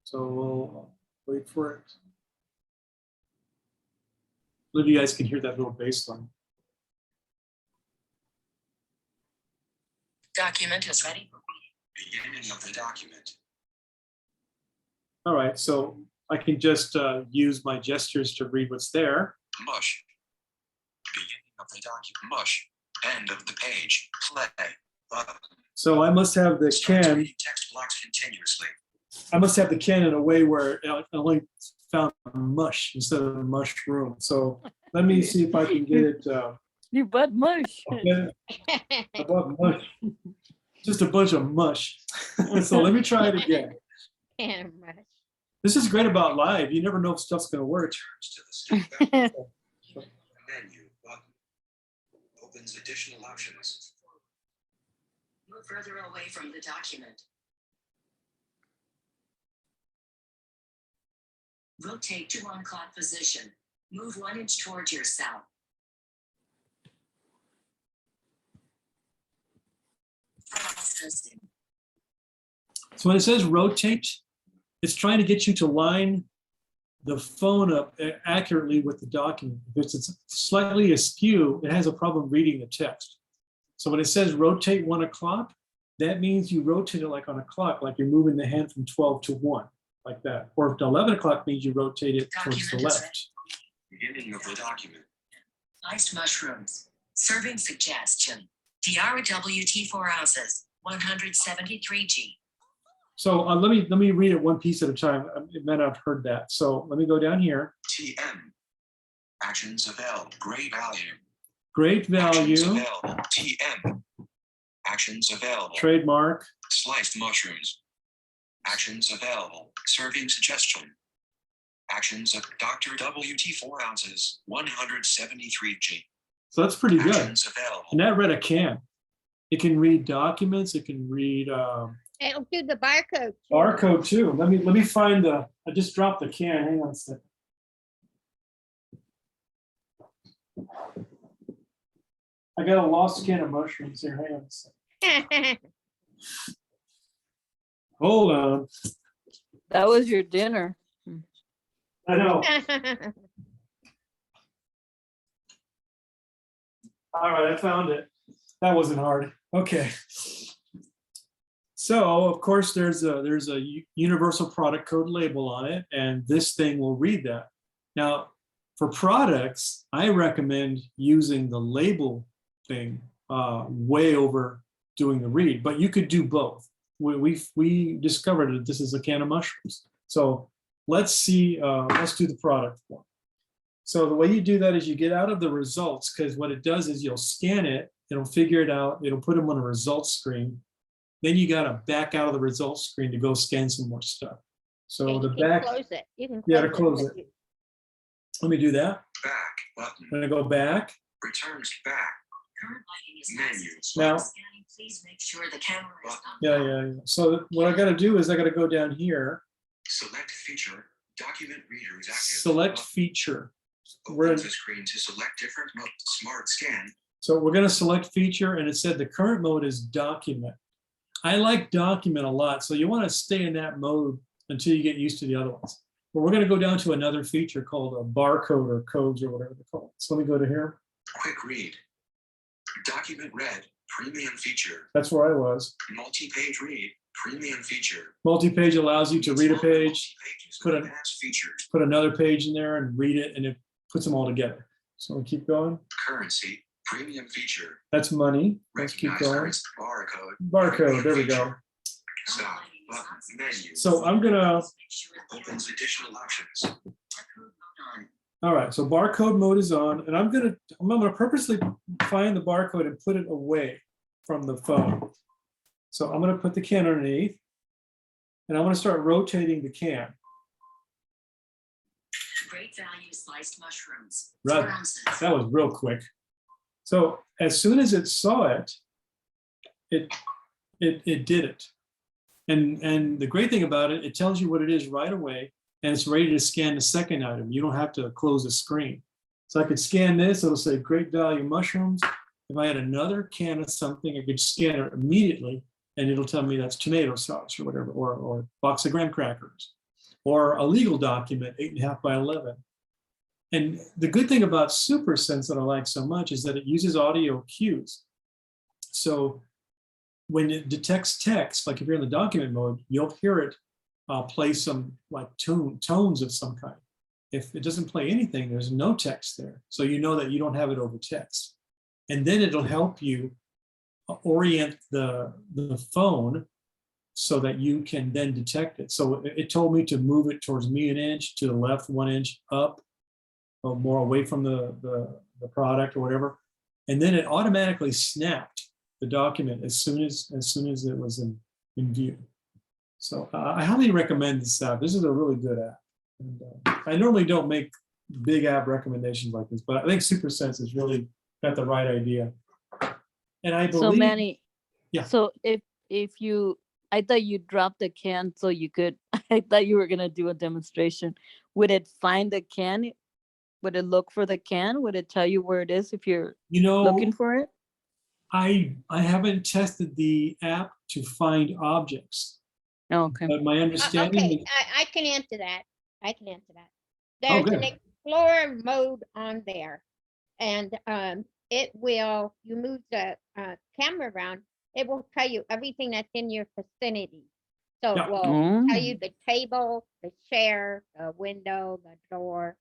So we'll wait for it. Maybe you guys can hear that little bass line.
Document is ready.
Beginning of the document.
All right, so I can just use my gestures to read what's there.
Mush. Beginning of the document. Mush. End of the page. Play. Button.
So I must have the
Start to
can.
read text blocks continuously.
I must have the can in a way where I only found mush instead of mushroom. So let me see if I can get it.
You butt mush.
Above mush. Just a bunch of mush. So let me try it again. This is great about live. You never know if stuff's going to work.
Turns to the step back. Menu button. Opens additional options.
Move further away from the document. Rotate to on-clock position. Move 1 inch towards yourself. Processing.
So when it says rotate, it's trying to get you to line the phone up accurately with the document. If it's slightly askew, it has a problem reading the text. So when it says rotate 1 o'clock, that means you rotate it like on a clock, like you're moving the hand from 12 to 1, like that. Or if 11 o'clock means you rotate it towards the left.
Beginning of the document.
Sliced mushrooms. Serving suggestion. Tiara WT 4 ounces, 173 G.
So let me read it one piece at a time. It might not have heard that. So let me go down here.
TM. Actions available. Great value.
Great value.
Actions available. TM. Actions available.
Trademark.
Sliced mushrooms. Actions available. Serving suggestion. Actions of Dr. WT 4 ounces, 173 G.
So that's pretty good.
Actions available.
And that read a can. It can read documents. It can read
It'll do the barcode. too.
Barcode too. Let me find the, I just dropped the can. Hang on a second. I got a lost can of mushrooms here. Hang on a second. Hold on.
That was your dinner.
I know. All right, I found it. That wasn't hard. Okay. So of course there's a universal product code label on it, and this thing will read that. Now, for products, I recommend using the label thing way over doing the read, but you could do both. We discovered that this is a can of mushrooms. So let's see, let's do the product one. So the way you do that is you get out of the results, because what it does is you'll scan it, it'll figure it out, it'll put them on a results screen. Then you gotta back out of the results screen to go scan some more stuff. So
And
the
you can
back,
close it. You can
yeah, to close
but
it.
you-
Let me do that.
Back button.
I'm gonna go back.
Returns back.
Current lighting is
Menu.
nice.
Now-
Scanning, please make sure the camera is not.
Yeah,
blocked.
yeah. So what I gotta do is I gotta go down here,
Select feature. Document reader is active.
select feature. We're
Opens
in-
the screen to select different mode. Smart scan.
So we're gonna select feature, and it said the current mode is document. I like document a lot, so you wanna stay in that mode until you get used to the other ones. But we're gonna go down to another feature called a barcode or codes or whatever they call it. So let me go to here.
Quick read. Document read. Premium feature.
That's where I was.
Multi-page read. Premium feature.
Multi-page allows you to read a page,
Multi-pages
put
with
a-
advanced features.
put another page in there and read it, and it puts them all together. So we keep going.
Currency. Premium feature.
That's money. Let's keep
Recognize
going.
currency. Barcode.
Barcode, there we go.
Current
Stop.
lighting is
Button.
not
Menu.
sufficient.
So I'm gonna,
Please make sure the
Opens additional options.
barcode mode on.
all right, so barcode mode is on, and I'm gonna purposely find the barcode and put it away from the phone. So I'm gonna put the can underneath, and I'm gonna start rotating the can.
Great value sliced mushrooms.
Right.
4 ounces.
That was real quick. So as soon as it saw it, it did it. And the great thing about it, it tells you what it is right away, and it's ready to scan the second item. You don't have to close the screen. So I could scan this, it'll say great value mushrooms. If I had another can of something, I could scan it immediately, and it'll tell me that's tomato sauce or whatever, or box of graham crackers, or a legal document, 8.5 by 11. And the good thing about SuperSense that I like so much is that it uses audio cues. So when it detects text, like if you're in the document mode, you'll hear it play some like tones of some kind. If it doesn't play anything, there's no text there. So you know that you don't have it over text. And then it'll help you orient the phone so that you can then detect it. So it told me to move it towards me an inch, to the left 1 inch, up, or more away from the product or whatever. And then it automatically snapped the document as soon as it was in view. So I highly recommend this app. This is a really good app. And, I normally don't make big app recommendations like this, but I think SuperSense has really got the right idea. And I believe,
So Manny,
Yeah.
so if you, I thought you dropped the can so you could, I thought you were gonna do a demonstration. Would it find the can? Would it look for the can? Would it tell you where it is if you're
you know,
looking for it?
I haven't tested the app to find objects,
Oh, okay.
but my understanding
Okay,
is,
I can answer that. I can answer that.
Oh,
There's an
good.
Explorer mode on there. And it will, you move the camera around, it will tell you everything that's in your vicinity. So
Yeah.
it will tell you
Mm.
the table, the chair, the window, the door,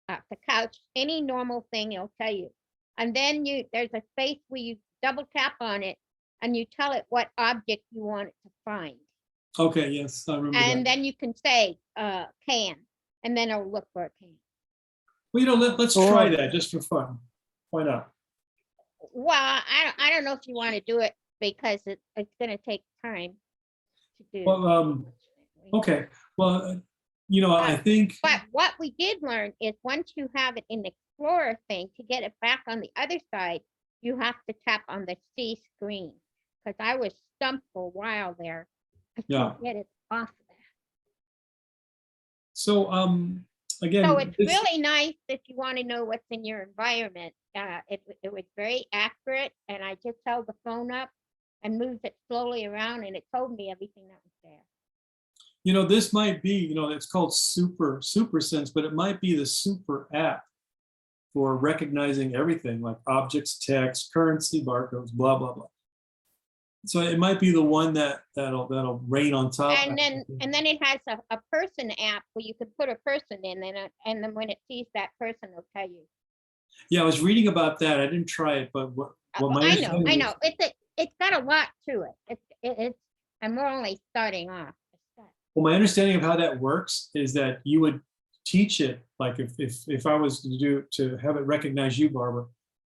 the couch, any normal thing it'll tell you. And then there's a space where you double tap on it and you tell it what object you want it to find.
okay, yes, I remember
And
that.
then you can say can, and then it'll look for a can.
Well, let's try
Cool.
that just for fun. Why not?
Well, I don't know if you want to do it because it's gonna take time to do.
Well, okay, well, I think,
But what we did learn is once you have it in the Explorer thing, to get it back on the other side, you have to tap on the C screen. Because I was stumped for a while there I
Yeah.
can't get it off of that.
So, again,
So it's
this-
really nice if you want to know what's in your environment. It was very accurate, and I just held the phone up and moved it slowly around, and it told me everything that was there.
you know, this might be, you know, it's called Super Sense, but it might be the super app for recognizing everything like objects, text, currency, barcodes, blah, blah, blah. So it might be the one that'll rain on top.
And then it has a person app where you could put a person in, and then when it sees that person, it'll tell you.
Yeah, I was reading about that. I didn't try it, but what my
I
understanding
know. It's got a lot to it. It's and we're only starting off.
Well, my understanding of how that works is that you would teach it, like if I was to have it recognize you, Barbara,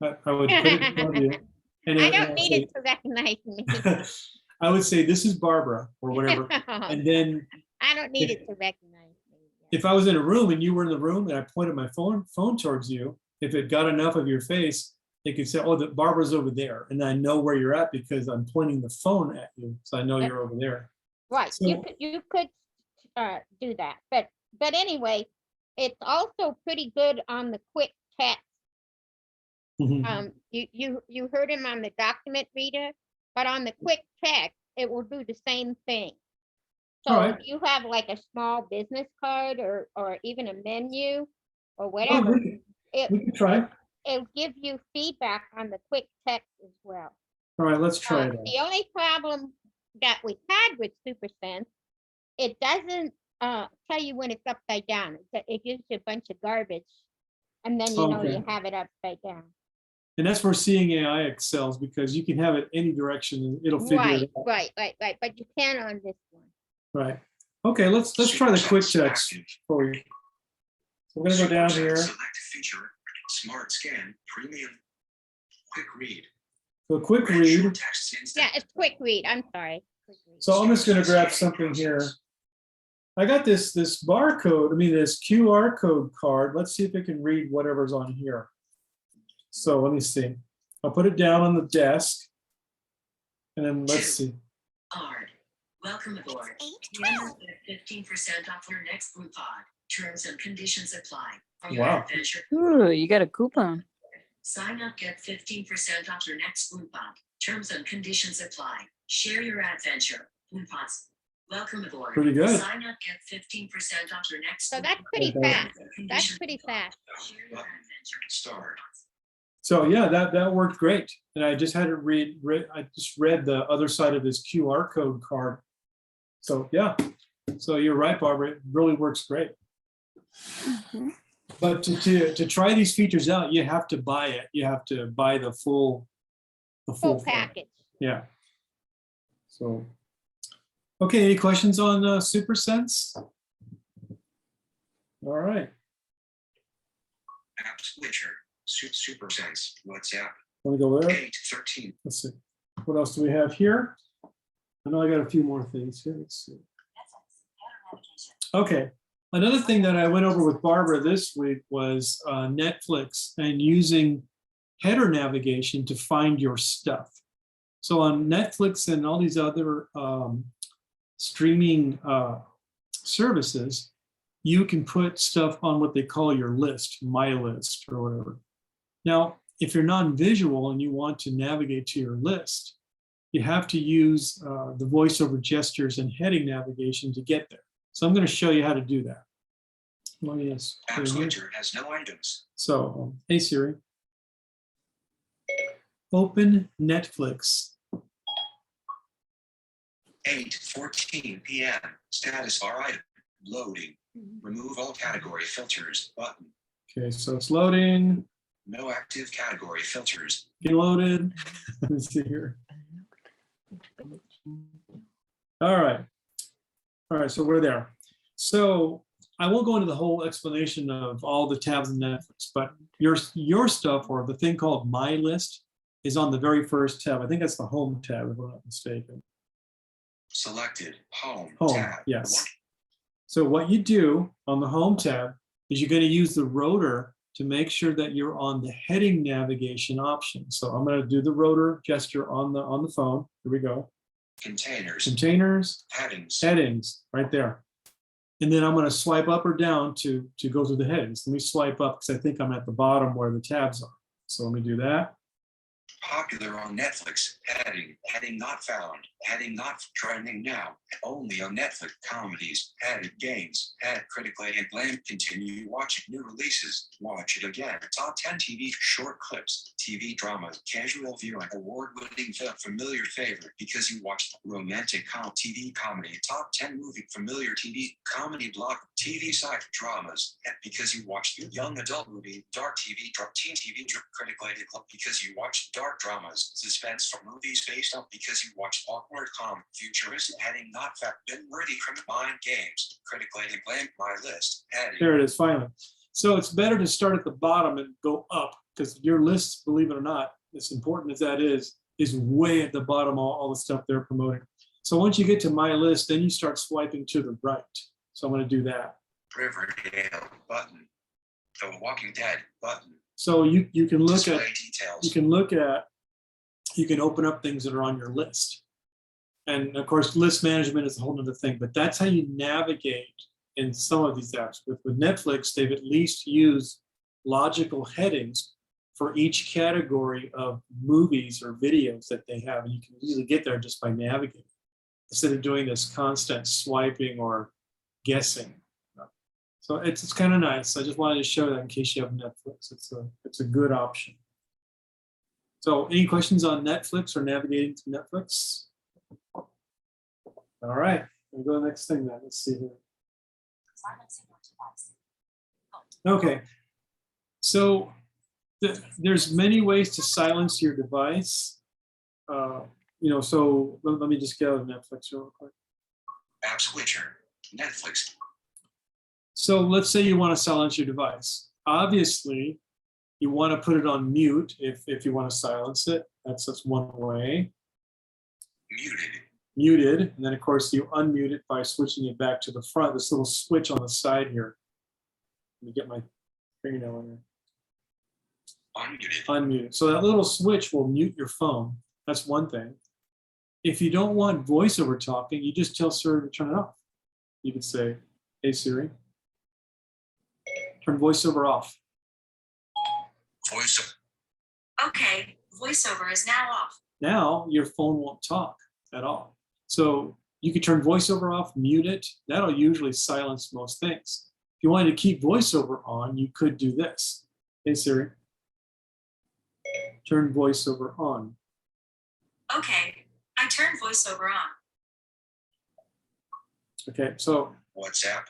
I would put it in front of you. And
I
it-
don't
and
need it to recognize me.
I would say, this is Barbara or whatever. And then
I don't need it to recognize me.
if I was in a room and you were in the room and I pointed my phone towards you, if it got enough of your face, it could say, oh, the Barbara's over there. And I know where you're at because I'm pointing the phone at you. So I know you're over there.
Right,
So-
you could do that, but anyway, it's also pretty good on the quick text.
Mhm.
You heard him on the document reader, but on the quick text, it will do the same thing. So
Alright.
if you have like a small business card or even a menu or
Oh,
whatever,
we can try.
it'll give you feedback on the quick text as well.
All right, let's try it.
The only problem that we had with SuperSense, it doesn't tell you when it's upside down. It gives you a bunch of garbage, and then you know
Okay.
you have it upside down.
And that's where Seeing AI excels, because you can have it any direction and it'll figure
Right,
it out.
right. But you can on this one.
Right. Okay, let's try the quick text for you. So we're gonna go down here.
Select feature, Smart Scan, Premium, Quick Read.
So quick
Read
read.
short texts
Yeah,
instantly.
it's quick read. I'm sorry. Quick read.
So I'm just gonna grab something here. I got this barcode, this QR code card. Let's see if it can read whatever's on here. So let me see. I'll put it down on the desk. And then let's see.
Ard. Welcome aboard.
It's
Members get 15% off your next Groupon. Terms and conditions apply. For your
Wow.
adventure,
Ooh, you got a coupon.
sign up, get 15% off your next Groupon. Terms and conditions apply. Share your adventure. Groupons. Welcome aboard.
Pretty good.
Sign up, get 15% off your next.
So that's
Groupon.
pretty
Okay.
fast. That's
Conditions
pretty
apply.
fast.
Share your adventure.
Start.
So yeah, that worked great. And I just had to I just read the other side of this QR code card. So yeah, so you're right, Barbara, it really works great. But to try these features out, you have to buy it. You have to buy the full
Full
thing.
package.
Yeah. So, okay, any questions on SuperSense? All right,
App switcher, Super Sense, WhatsApp,
let me go there.
813.
Let's see. What else do we have here? I know I got a few more things here. Let's see. Okay. Another thing that I went over with Barbara this week was Netflix and using header navigation to find your stuff. So on Netflix and all these other streaming services, you can put stuff on what they call your list, my list or whatever. Now, if you're non-visual and you want to navigate to your list, you have to use the voiceover gestures and heading navigation to get there. So I'm going to show you how to do that. Let me just put
App
it here.
switcher has no items.
So, hey Siri, open Netflix.
8:14 p.m. Status bar item. Loading. Remove all category filters button.
Okay, so it's loading,
No active category filters.
get loaded. Let's see here. All right. All right, so we're there. So I won't go into the whole explanation of all the tabs in Netflix, but your stuff, or the thing called My List, is on the very first tab. I think that's the home tab, if I'm not mistaken.
Selected. Home.
Home,
Tab.
yes. So what you do on the home tab is you're going to use the rotor to make sure that you're on the heading navigation option. So I'm going to do the rotor gesture on the phone. Here we go.
containers,
containers,
headings,
headings, right there. And then I'm going to swipe up or down to go through the headings. Let me swipe up because I think I'm at the bottom where the tabs are. So let me do that.
popular on Netflix, heading not found, heading not trending now, only on Netflix, comedies, headed games, head critically acclaimed, continue watching new releases, watch it again, top 10 TV short clips, TV dramas, casual viewing, award-winning film, familiar favorite, because you watched romantic TV comedy, top 10 movie, familiar TV comedy block, TV side dramas, because you watched young adult movie, dark TV, teen TV, critically acclaimed, because you watched dark dramas, suspense from movies based on, because you watched awkward futuristic, heading not fact, bin-worthy criminal mind games, critically acclaimed, my list, heading.
There it is, finally. So it's better to start at the bottom and go up because your list, believe it or not, as important as that is way at the bottom, all the stuff they're promoting. So once you get to my list, then you start swiping to the right. So I'm going to do that.
Riverdale button. The Walking Dead button.
So you can look
Display
at,
details.
you can open up things that are on your list. And of course, list management is a whole other thing, but that's how you navigate in some of these apps. With Netflix, they've at least used logical headings for each category of movies or videos that they have. And you can easily get there just by navigating instead of doing this constant swiping or guessing. So it's kind of nice. I just wanted to show that in case you have Netflix. It's a good option. So any questions on Netflix or navigating to Netflix? All right, we'll go to the next thing then. Let's see here. Okay, so there's many ways to silence your device. So let me just go to Netflix real quick.
App switcher, Netflix.
So let's say you want to silence your device. Obviously, you want to put it on mute if you want to silence it. That's one way. Muted, and then of course you unmute it by switching it back to the front. This little switch on the side here. Let me get my fingernail in there. Unmuted. So that little switch will mute your phone. That's one thing. If you don't want voiceover talking, you just tell Siri to turn it off. You could say, "Hey Siri, turn voiceover off."
Voiceover.
Okay, voiceover is now off.
Now your phone won't talk at all. So you could turn voiceover off, mute it. That'll usually silence most things. If you wanted to keep voiceover on, you could do this. Hey Siri, turn voiceover on.
Okay, I turned voiceover on.
Okay, so
WhatsApp.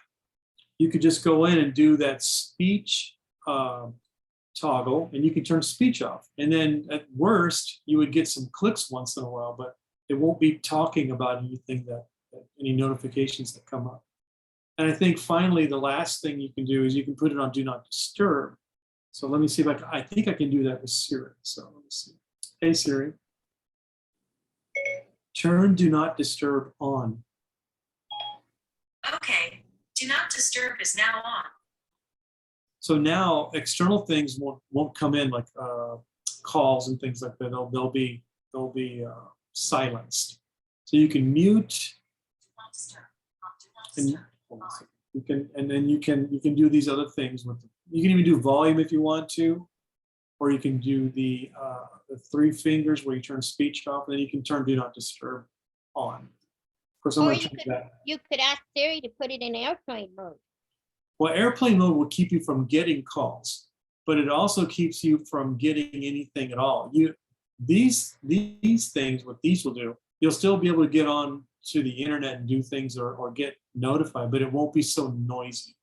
you could just go in and do that speech toggle, and you can turn speech off. And then at worst, you would get some clicks once in a while, but it won't be talking about anything that any notifications that come up. And I think finally, the last thing you can do is you can put it on Do Not Disturb. So let me see if I think I can do that with Siri. So let me see. Hey Siri, turn Do Not Disturb on.
Okay, Do Not Disturb is now on.
So now external things won't come in, like calls and things like that. They'll be silenced. So you can mute, and you can do these other things with. You can even do volume if you want to, or you can do the 3 fingers where you turn speech off, and then you can turn Do Not Disturb on. Of course, I'm
Or
going to change that.
you could ask Siri to put it in airplane mode.
Well, airplane mode will keep you from getting calls, but it also keeps you from getting anything at all. These things, what these will do, you'll still be able to get on to the internet and do things or get notified, but it won't be so noisy.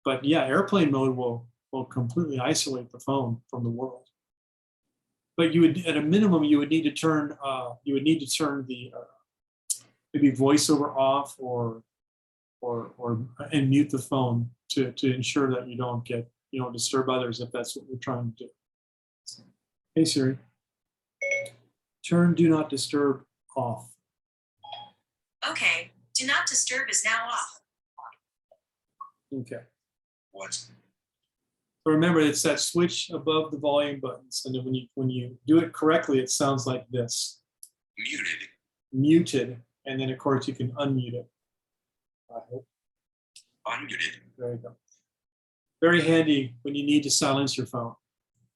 But yeah, airplane mode will completely isolate the phone from the world. But you would, at a minimum, you would need to turn the maybe voiceover off or and mute the phone to ensure that you don't disturb others if that's what we're trying to do. So, hey Siri, turn Do Not Disturb off.
Okay, Do Not Disturb is now off.
Okay.
What?
So remember, it's that switch above the volume buttons, and then when you do it correctly, it sounds like this.
Muted.
muted, and then of course you can unmute it. I hope.
Unmuted.
There you go. Very handy when you need to silence your phone.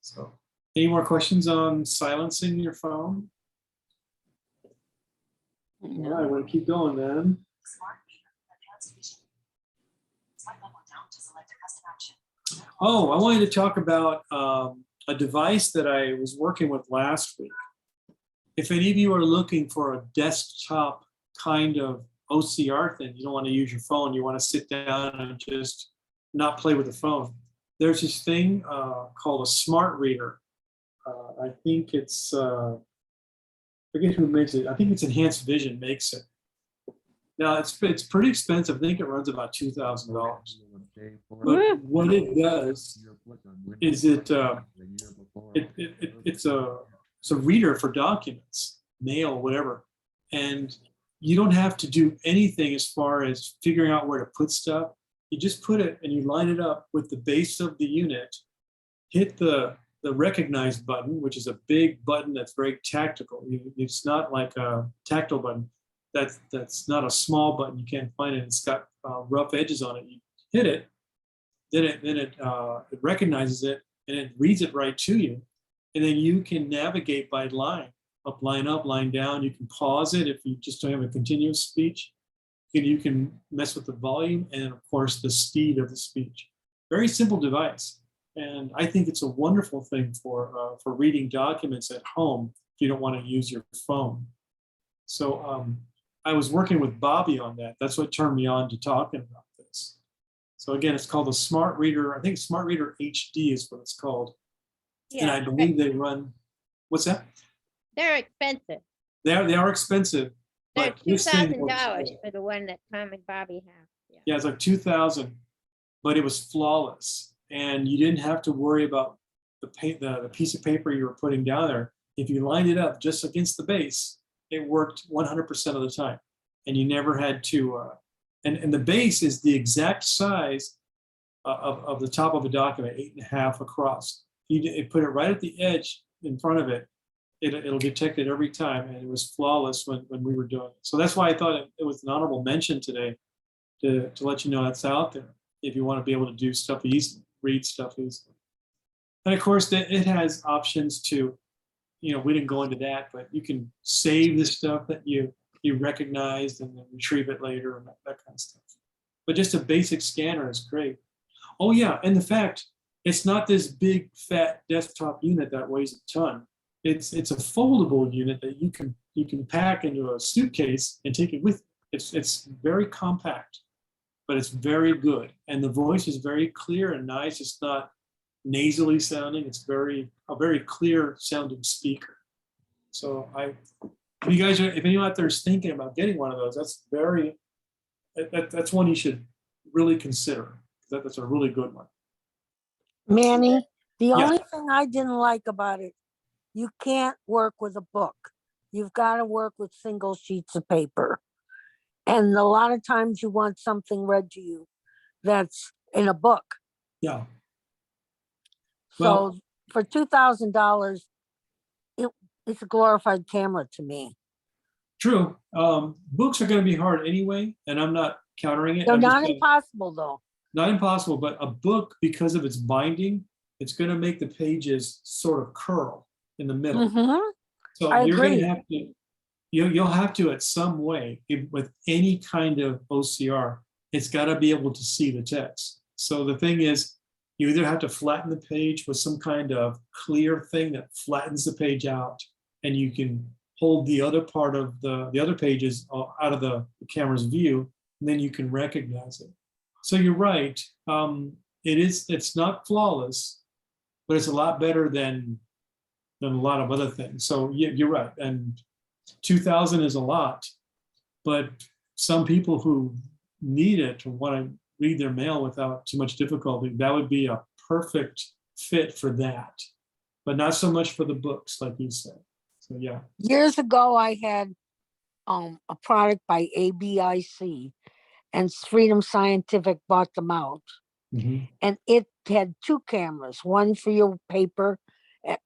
So, any more questions on silencing your phone? All right, I want to keep going then. Oh, I wanted to talk about a device that I was working with last week. If any of you are looking for a desktop kind of OCR thing, you don't want to use your phone, you want to sit down and just not play with the phone. There's this thing called a smart reader. I think it's, I forget who makes it. I think it's Enhanced Vision makes it. Now it's pretty expensive. I think it runs about $2,000. But what it does is it's a reader for documents, mail, whatever, and you don't have to do anything as far as figuring out where to put stuff. You just put it and you line it up with the base of the unit, hit the recognize button, which is a big button that's very tactical. It's not like a tactile button. That's not a small button. You can't find it. It's got rough edges on it. You hit it, then it recognizes it and it reads it right to you, and then you can navigate by line up, line down. You can pause it if you just don't have a continuous speech. You can mess with the volume and of course the speed of the speech. Very simple device. And I think it's a wonderful thing for reading documents at home if you don't want to use your phone. So I was working with Bobby on that. That's what turned me on to talking about this. So again, it's called a Smart Reader. I think Smart Reader HD is what it's called. And I believe they run, what's that?
They're expensive.
They are expensive.
They're
But this thing works
$2,000
great.
for the one that Tom and Bobby have.
Yeah, it's like 2,000, but it was flawless. And you didn't have to worry about the piece of paper you were putting down there. If you lined it up just against the base, it worked 100% of the time. And you never had to, and the base is the exact size of the top of a document, 8.5 across. You put it right at the edge in front of it, it'll detect it every time, and it was flawless when we were doing it. So that's why I thought it was an honorable mention today to let you know that's out there if you want to be able to do stuff easily, read stuff easily. And of course, it has options to, we didn't go into that, but you can save the stuff that you recognized and then retrieve it later and that kind of stuff. But just a basic scanner is great. Oh yeah, and the fact, it's not this big fat desktop unit that weighs a ton. It's a foldable unit that you can pack into a suitcase and take it with you. It's very compact, but it's very good. And the voice is very clear and nice. It's not nasally sounding. It's a very clear sounding speaker. So if anyone out there is thinking about getting one of those, that's one you should really consider. That's a really good one.
Manny, the
Yeah.
only thing I didn't like about it, you can't work with a book. You've got to work with single sheets of paper. And a lot of times you want something read to you that's in a book.
Yeah.
So
Well-
for $2,000, it's a glorified camera to me.
True. Books are going to be hard anyway, and I'm not countering it.
They're
I'm just
not
saying-
impossible though.
Not impossible, but a book, because of its binding, it's going to make the pages sort of curl in the middle.
Mhm.
So
I
you're going
agree.
to have to, you'll have to at some way, with any kind of OCR, it's got to be able to see the text. So the thing is, you either have to flatten the page with some kind of clear thing that flattens the page out, and you can hold the other part of the other pages out of the camera's view, and then you can recognize it. So you're right. It's not flawless, but it's a lot better than a lot of other things. So you're right. And 2,000 is a lot, but some people who need it or want to read their mail without too much difficulty, that would be a perfect fit for that, but not so much for the books, like you said. So yeah.
Years ago, I had a product by ABIC, and Freedom Scientific bought them out.
Mhm.
And it had two cameras, one for your paper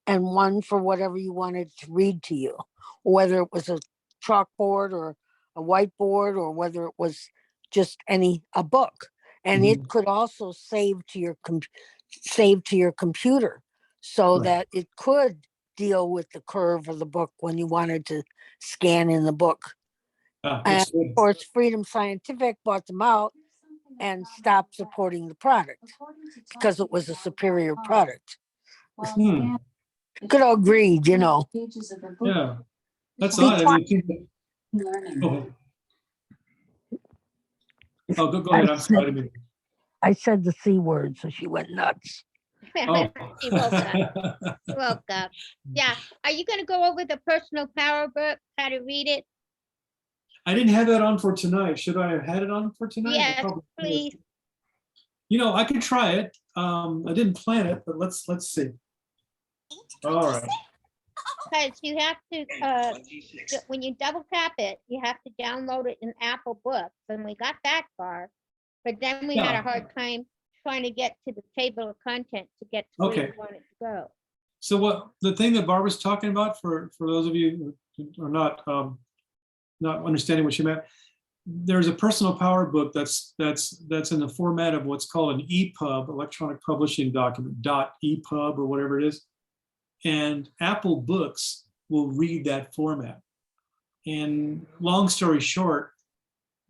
and one for whatever you wanted to read to you, whether it was a chalkboard or a whiteboard, or whether it was just a book. And
Mhm.
it could also save to your computer, so
Right.
that it could deal with the curve of the book when you wanted to scan in the book. And
That's
of
good.
course, Freedom Scientific bought them out and stopped supporting the product because it was a superior product.
Hmm.
Good old greed, you know.
Yeah, that's
Be
odd. I
quiet.
mean, go ahead. Oh, go ahead. I'm sorry. I didn't mean-
I said the C word, so she went nuts.
Oh.
She woke up. She woke up. Yeah. Are you gonna go over the personal power book, how to read it?
I didn't have that on for tonight. Should I have had it on for tonight? I
Yes,
probably should have.
please.
You know, I could try it. I didn't plan it, but let's see. All right.
Because you have to,
26.
when you double tap it, you have to download it in Apple Books, and we got that far. But then we had
Yeah.
a hard time trying to get to the table of contents to get to where
Okay.
you want it to go.
So what the thing that Barbara's talking about, for those of you who are not understanding what she meant, there's a personal power book that's in the format of what's called an EPUB, electronic publishing document, .EPUB or whatever it is. And Apple Books will read that format. And long story short,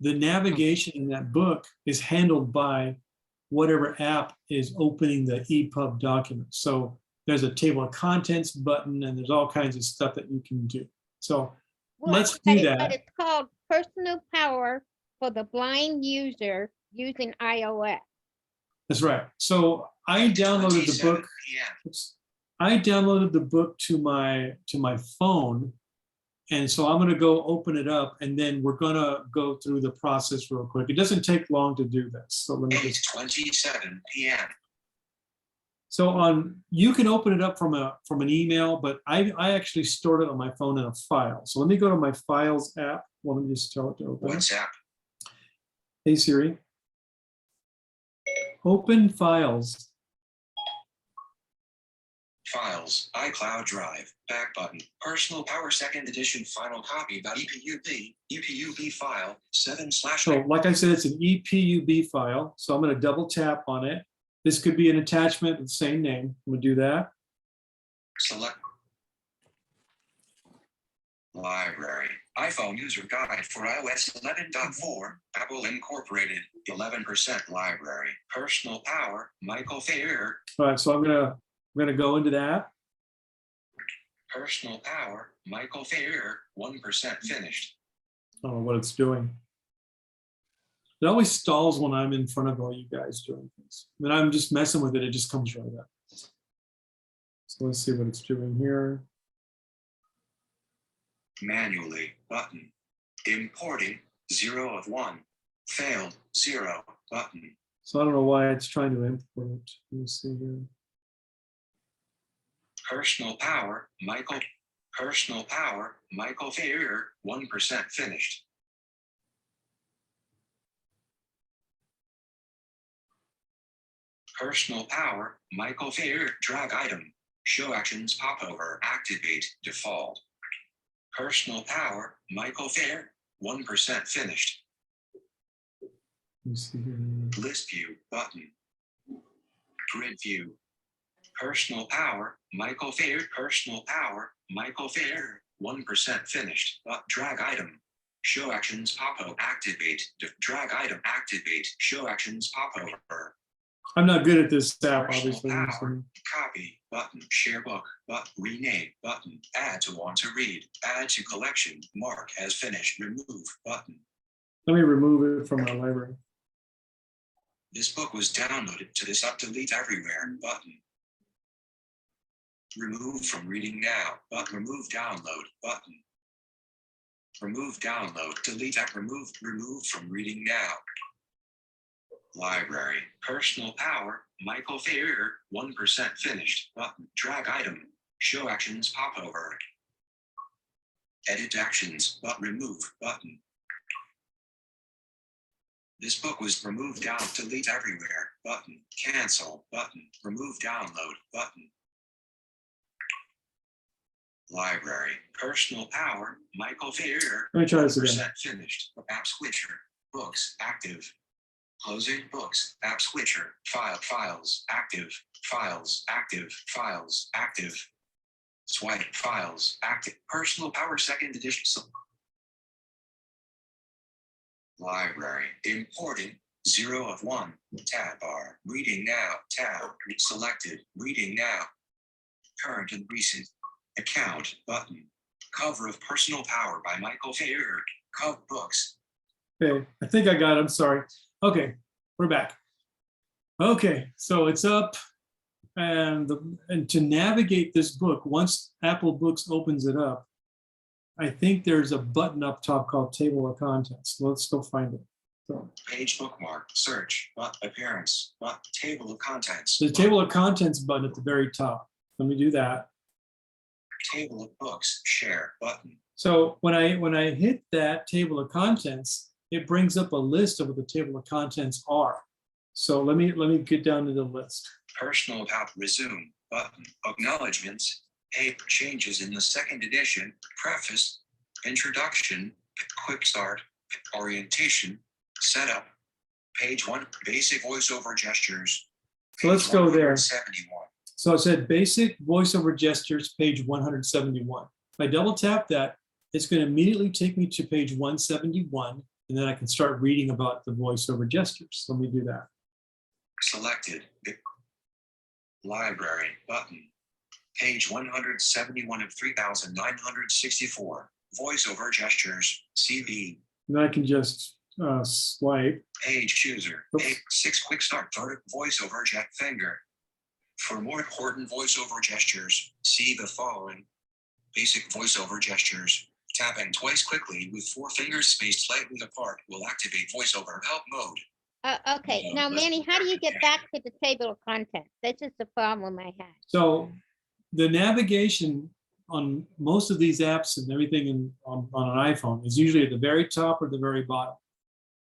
the navigation in that book is handled by whatever app is opening the EPUB document. So there's a table of contents button, and there's all kinds of stuff that you can do. So let's do
But
that.
it's called Personal Power for the Blind User using iOS.
That's right. So I downloaded the
27
book.
PM.
Oops. I downloaded the book to my phone. And so I'm going to go open it up, and then we're going to go through the process real quick. It doesn't take long to do this. So let me just
8:27 PM.
So you can open it up from an email, but I actually stored it on my phone in a file. So let me go to my Files app. Well, let me just tell it to open.
WhatsApp.
Hey Siri, open Files.
Files, iCloud Drive, back button, Personal Power Second Edition Final Copy. EPUB file 7/
So like I said, it's an EPUB file. So I'm going to double tap on it. This could be an attachment with the same name. I'm going to do that.
Select Library, iPhone User Guide for iOS 11.4, Apple Incorporated, 11% Library, Personal Power, Michael Fair,
All right, so I'm gonna go into that.
Personal Power, Michael Fair, 1% finished.
I don't know what it's doing. It always stalls when I'm in front of all you guys doing things. When I'm just messing with it, it just comes right up. So let's see what it's doing here.
Manually, button. Importing, 0 of 1. Failed, 0, button.
So I don't know why it's trying to import it. Let me see here.
Personal Power, Michael. Personal Power, Michael Fair, 1% finished. Personal Power, Michael Fair, drag item. Show actions popover, activate, default. Personal Power, Michael Fair, 1% finished.
Let me see here.
List view, button. Grid view. Personal Power, Michael Fair, Personal Power, Michael Fair, 1% finished. Drag item. Show actions popo, activate, drag item, activate, show actions popover.
I'm not good at this app,
Personal
obviously.
Power, copy, button, share book, rename, button, add to want to read, add to collection, mark as finished, remove, button.
Let me remove it from my library.
This book was downloaded to this up, delete everywhere, button. Remove from reading now, but remove download, button. Remove download, delete app, remove from reading now. Library, Personal Power, Michael Fair, 1% finished, button, drag item, show actions popover. Edit actions, but remove, button. This book was removed down, delete everywhere, button, cancel, button, remove download, button. Library, personal power, Michael Ferrier.
Let me try this again.
1% finished. App switcher, books, active. Closing books, app switcher, files, active, files, active. Swipe, files, active, personal power, second edition. Library, important, 0 of 1, tab bar, reading now, tab, selected, reading now. Current and recent, account, button, cover of personal power by Michael Ferrier, cover books.
Okay, I think I got it. I'm sorry. Okay, we're back. Okay, so it's up, and to navigate this book, once Apple Books opens it up, I think there's a button up top called Table of Contents. Let's go find it. So,
Page bookmark, search, appearance, table of contents.
the Table of Contents button at the very top. Let me do that.
Table of books, share button.
So when I hit that Table of Contents, it brings up a list of what the Table of Contents are. So let me get down to the list.
Personal about resume button. Acknowledgements. Paper changes in the second edition. Preface. Introduction. Quick start. Orientation. Setup. Page 1. Basic voiceover gestures.
So let's go there.
71.
So it said basic voiceover gestures, page 171. If I double tap that, it's going to immediately take me to page 171, and then I can start reading about the voiceover gestures. Let me do that.
Selected. Library button. Page 171 of 3,964. Voiceover gestures. CV.
And then I can just swipe.
Page chooser.
Oops.
Page 6 quick start. Voiceover jet finger. For more important voiceover gestures, see the following. Basic voiceover gestures. Tapping twice quickly with 4 fingers spaced slightly apart will activate voiceover help mode.
Okay, now Manny, how do you get back to the table of contents? This is the problem I had.
So the navigation on most of these apps and everything on an iPhone is usually at the very top or the very bottom.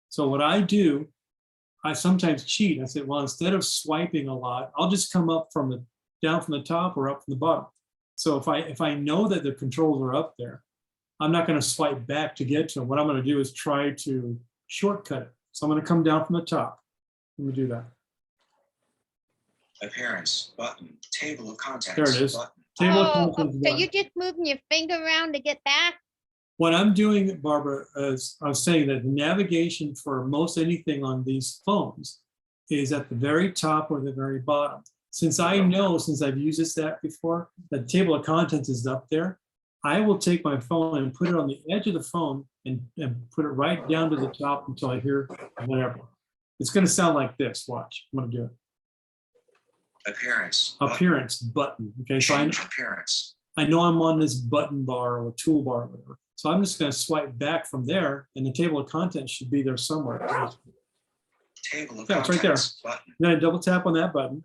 So what I do, I sometimes cheat. I said, well, instead of swiping a lot, I'll just come up down from the top or up from the bottom. So if I know that the controls are up there, I'm not going to swipe back to get to them. What I'm going to do is try to shortcut it. So I'm going to come down from the top. Let me do that.
Appearance button. Table of contents.
There it is.
Button.
Table of
Oh,
contents
so
one.
you're just moving your finger around to get back?
What I'm doing, Barbara, is I was saying that the navigation for most anything on these phones is at the very top or the very bottom. Since I know, since I've used this app before, the table of contents is up there, I will take my phone and put it on the edge of the phone and put it right down to the top until I hear whatever. It's going to sound like this. Watch. I'm going to do it.
Appearance.
Appearance button. Okay, so
Change appearance.
I know I'm on this button bar or toolbar or whatever. So I'm just going to swipe back from there, and the table of contents should be there somewhere.
Table of
Yeah, it's right there.
contents. Button.
Then I double tap on that button,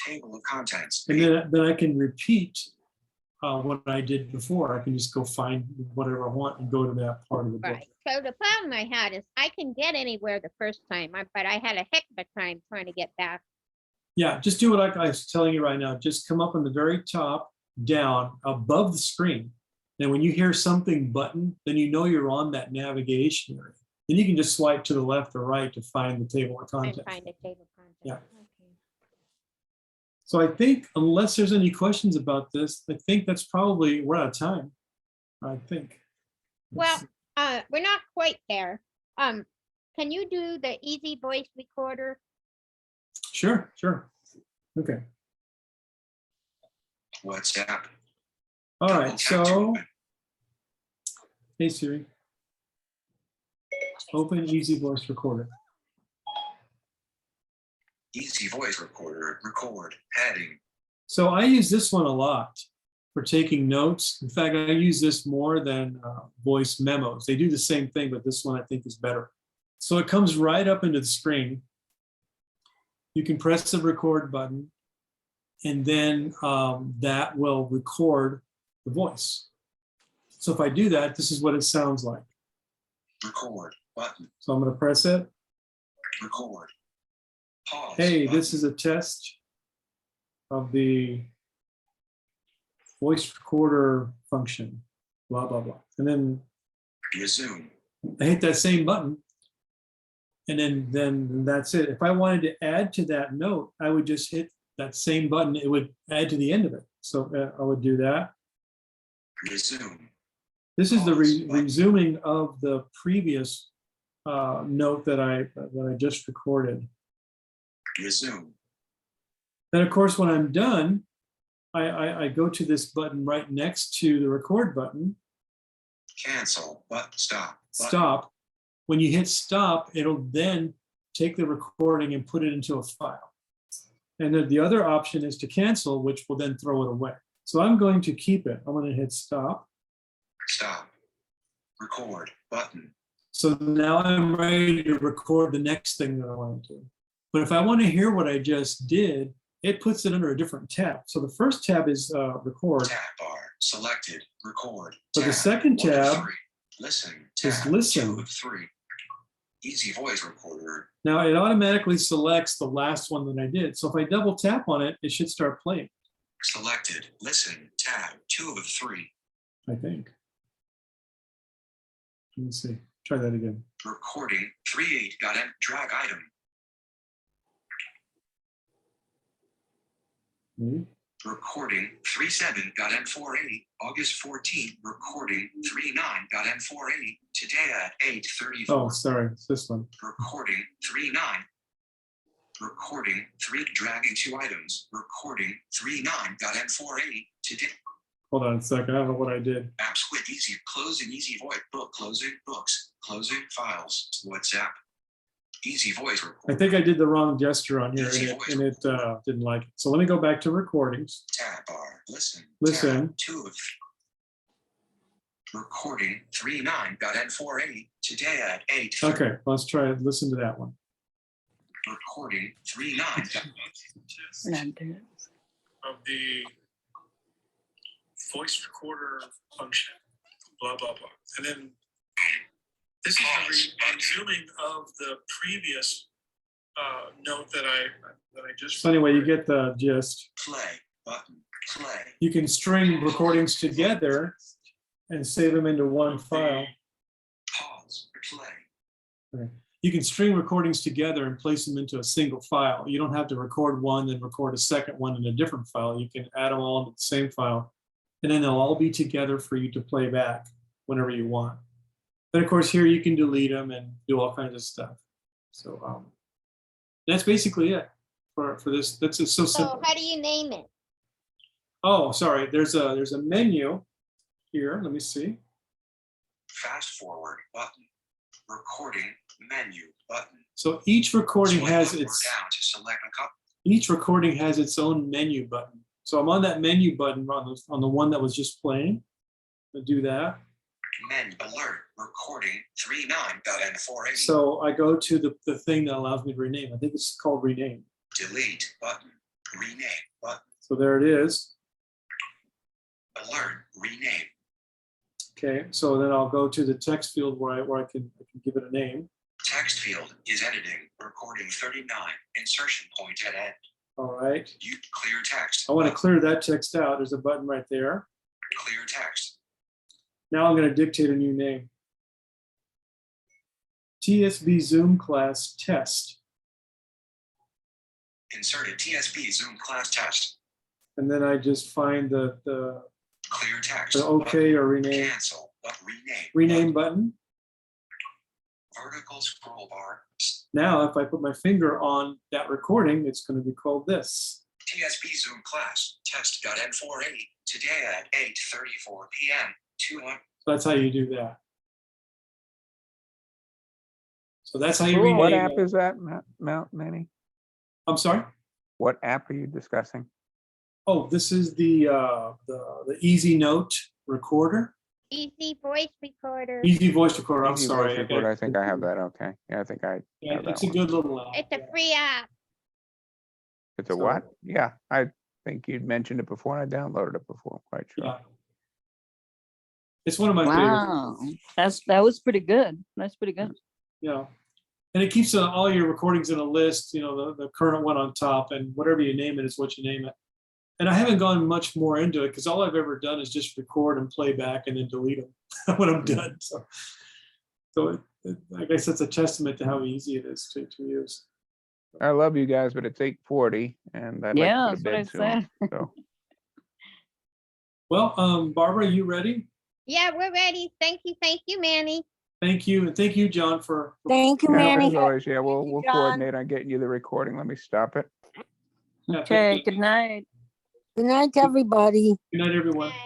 Table of contents.
and then I can repeat what I did before. I can just go find whatever I want and go to that part of the book.
Right. So the problem I had is I can get anywhere the first time, but I had a heck of a time trying to get back.
Yeah, just do what I was telling you right now. Just come up on the very top, down, above the screen. And when you hear something button, then you know you're on that navigation area. Then you can just swipe to the left or right to find the table of
And
contents.
find a table of contents.
Yeah.
Okay.
So I think, unless there's any questions about this, I think that's probably, we're out of time. I think.
Well, we're not quite there. Can you do the easy voice recorder?
Sure. Okay.
WhatsApp.
All
Double
right.
tap to
So,
open.
hey Siri, open Easy Voice Recorder.
Easy voice recorder. Record. Heading.
So I use this one a lot for taking notes. In fact, I use this more than voice memos. They do the same thing, but this one I think is better. So it comes right up into the screen. You can press the record button, and then that will record the voice. So if I do that, this is what it sounds like.
Record. Button.
So I'm going to press it.
Record. Pause.
Hey,
button.
this is a test of the voice recorder function, blah, blah, blah. And then
Resume.
I hit that same button. And then that's it. If I wanted to add to that note, I would just hit that same button. It would add to the end of it. So I would do that.
Resume.
This is the
Pause button.
resuming of the previous note that I just recorded.
Resume.
Then, of course, when I'm done, I go to this button right next to the record button,
Cancel. But stop. Button.
stop. When you hit stop, it'll then take the recording and put it into a file. And then the other option is to cancel, which will then throw it away. So I'm going to keep it. I'm going to hit stop.
Stop. Record. Button.
So now I'm ready to record the next thing that I want to do. But if I want to hear what I just did, it puts it under a different tab. So the first tab is record.
Tab bar. Selected. Record.
But the
Tab.
second
1 of
tab
3. Listen.
is
Tab.
listen.
2 of 3. Easy voice recorder.
Now it automatically selects the last one that I did. So if I double tap on it, it should start playing,
Selected. Listen. Tab. 2 of 3.
I think. Let me see. Try that again.
Recording. 3.8. Got M. Drag item.
Maybe.
Recording 3.7 got M480. August 14. Recording 3.9 got M480. Today at 8:34.
Oh, sorry. It's this one.
Recording 3.9. Recording 3 dragging 2 items. Recording 3.9 got M480. Today.
Hold on a second. I don't know what I did.
Apps quit easy. Closing easy voice. Book closing books. Closing files. WhatsApp. Easy voice
I
recorder.
think I did the wrong gesture on here and it didn't like it. So let me go back to recordings.
Tab bar. Listen.
Listen.
Tab 2 of. Recording 3.9 got M480. Today at 8.
Okay, let's try it. Listen to that one.
Recording 3.9 got
We're not doing it.
Of the voice recorder function, blah, blah, blah. And then this is the resuming of the previous note that I just. So anyway, you get the gist.
play button. Play.
You can string recordings together and save them into one file.
Pause. Play.
You can string recordings together and place them into a single file. You don't have to record one, then record a second one in a different file. You can add them all into the same file, and then they'll all be together for you to play back whenever you want. Then, of course, here you can delete them and do all kinds of stuff. So that's basically it for this. That's just so
So
simple.
how do you name it?
Oh, sorry. There's a menu here. Let me see.
Fast forward button. Recording menu button.
So each recording
Swipe
has
up or
its
down to select a couple.
each recording has its own menu button. So I'm on that menu button on the one that was just playing. I'll do that.
Menu alert. Recording 3.9 got M480.
So I go to the thing that allows me to rename. I think it's called rename.
Delete button. Rename button.
So there it is.
Alert. Rename.
Okay, so then I'll go to the text field where I can give it a name.
Text field is editing. Recording 39. Insertion point at end.
All right.
You clear text.
I want to
button.
clear that text out. There's a button right there.
Clear text.
Now I'm going to dictate a new name. TSB Zoom class test.
Inserted TSB Zoom class test.
And then I just find the
Clear text.
OK or rename.
Cancel. But rename.
Rename button.
Vertical scroll bar.
Now, if I put my finger on that recording, it's going to be called this.
TSB Zoom class test got M480 today at 8:34 p.m. 2 on.
So that's how you do that. So that's how you
Cool.
rename
What app
it.
is that, Manny?
I'm sorry.
What app are you discussing?
Oh, this is the Easy Note recorder.
Easy voice recorder.
Easy voice recorder. I'm
Easy
sorry.
Voice Recorder, I think I have that. Okay. Yeah, I think I
Yeah,
have that
it's a
one.
good little app.
It's a free app.
It's a
So-
what? Yeah, I think you'd mentioned it before. I downloaded it before. I'm quite sure.
Yeah. It's one of my favorites.
Wow, that was pretty good. That's pretty good.
Yeah. And it keeps all your recordings in a list, you know, the current one on top, and whatever you name it is what you name it. And I haven't gone much more into it because all I've ever done is just record and play back and then delete them when I'm done. So I guess it's a testament to how easy it is to use.
I love you guys, but it's 8:40 and I'd
Yeah,
like to go to
that's what I
bed soon. So,
Well, Barbara, you ready?
Yeah, we're ready. Thank you, Manny.
Thank you. And thank you, John, for.
Thank you,
yeah,
Manny.
as always, yeah, we'll
you, John.
coordinate on getting you the recording. Let me stop it.
Yeah, thank
Okay,
you.
good night.
Good night, everybody.
Good night, everyone.
Bye.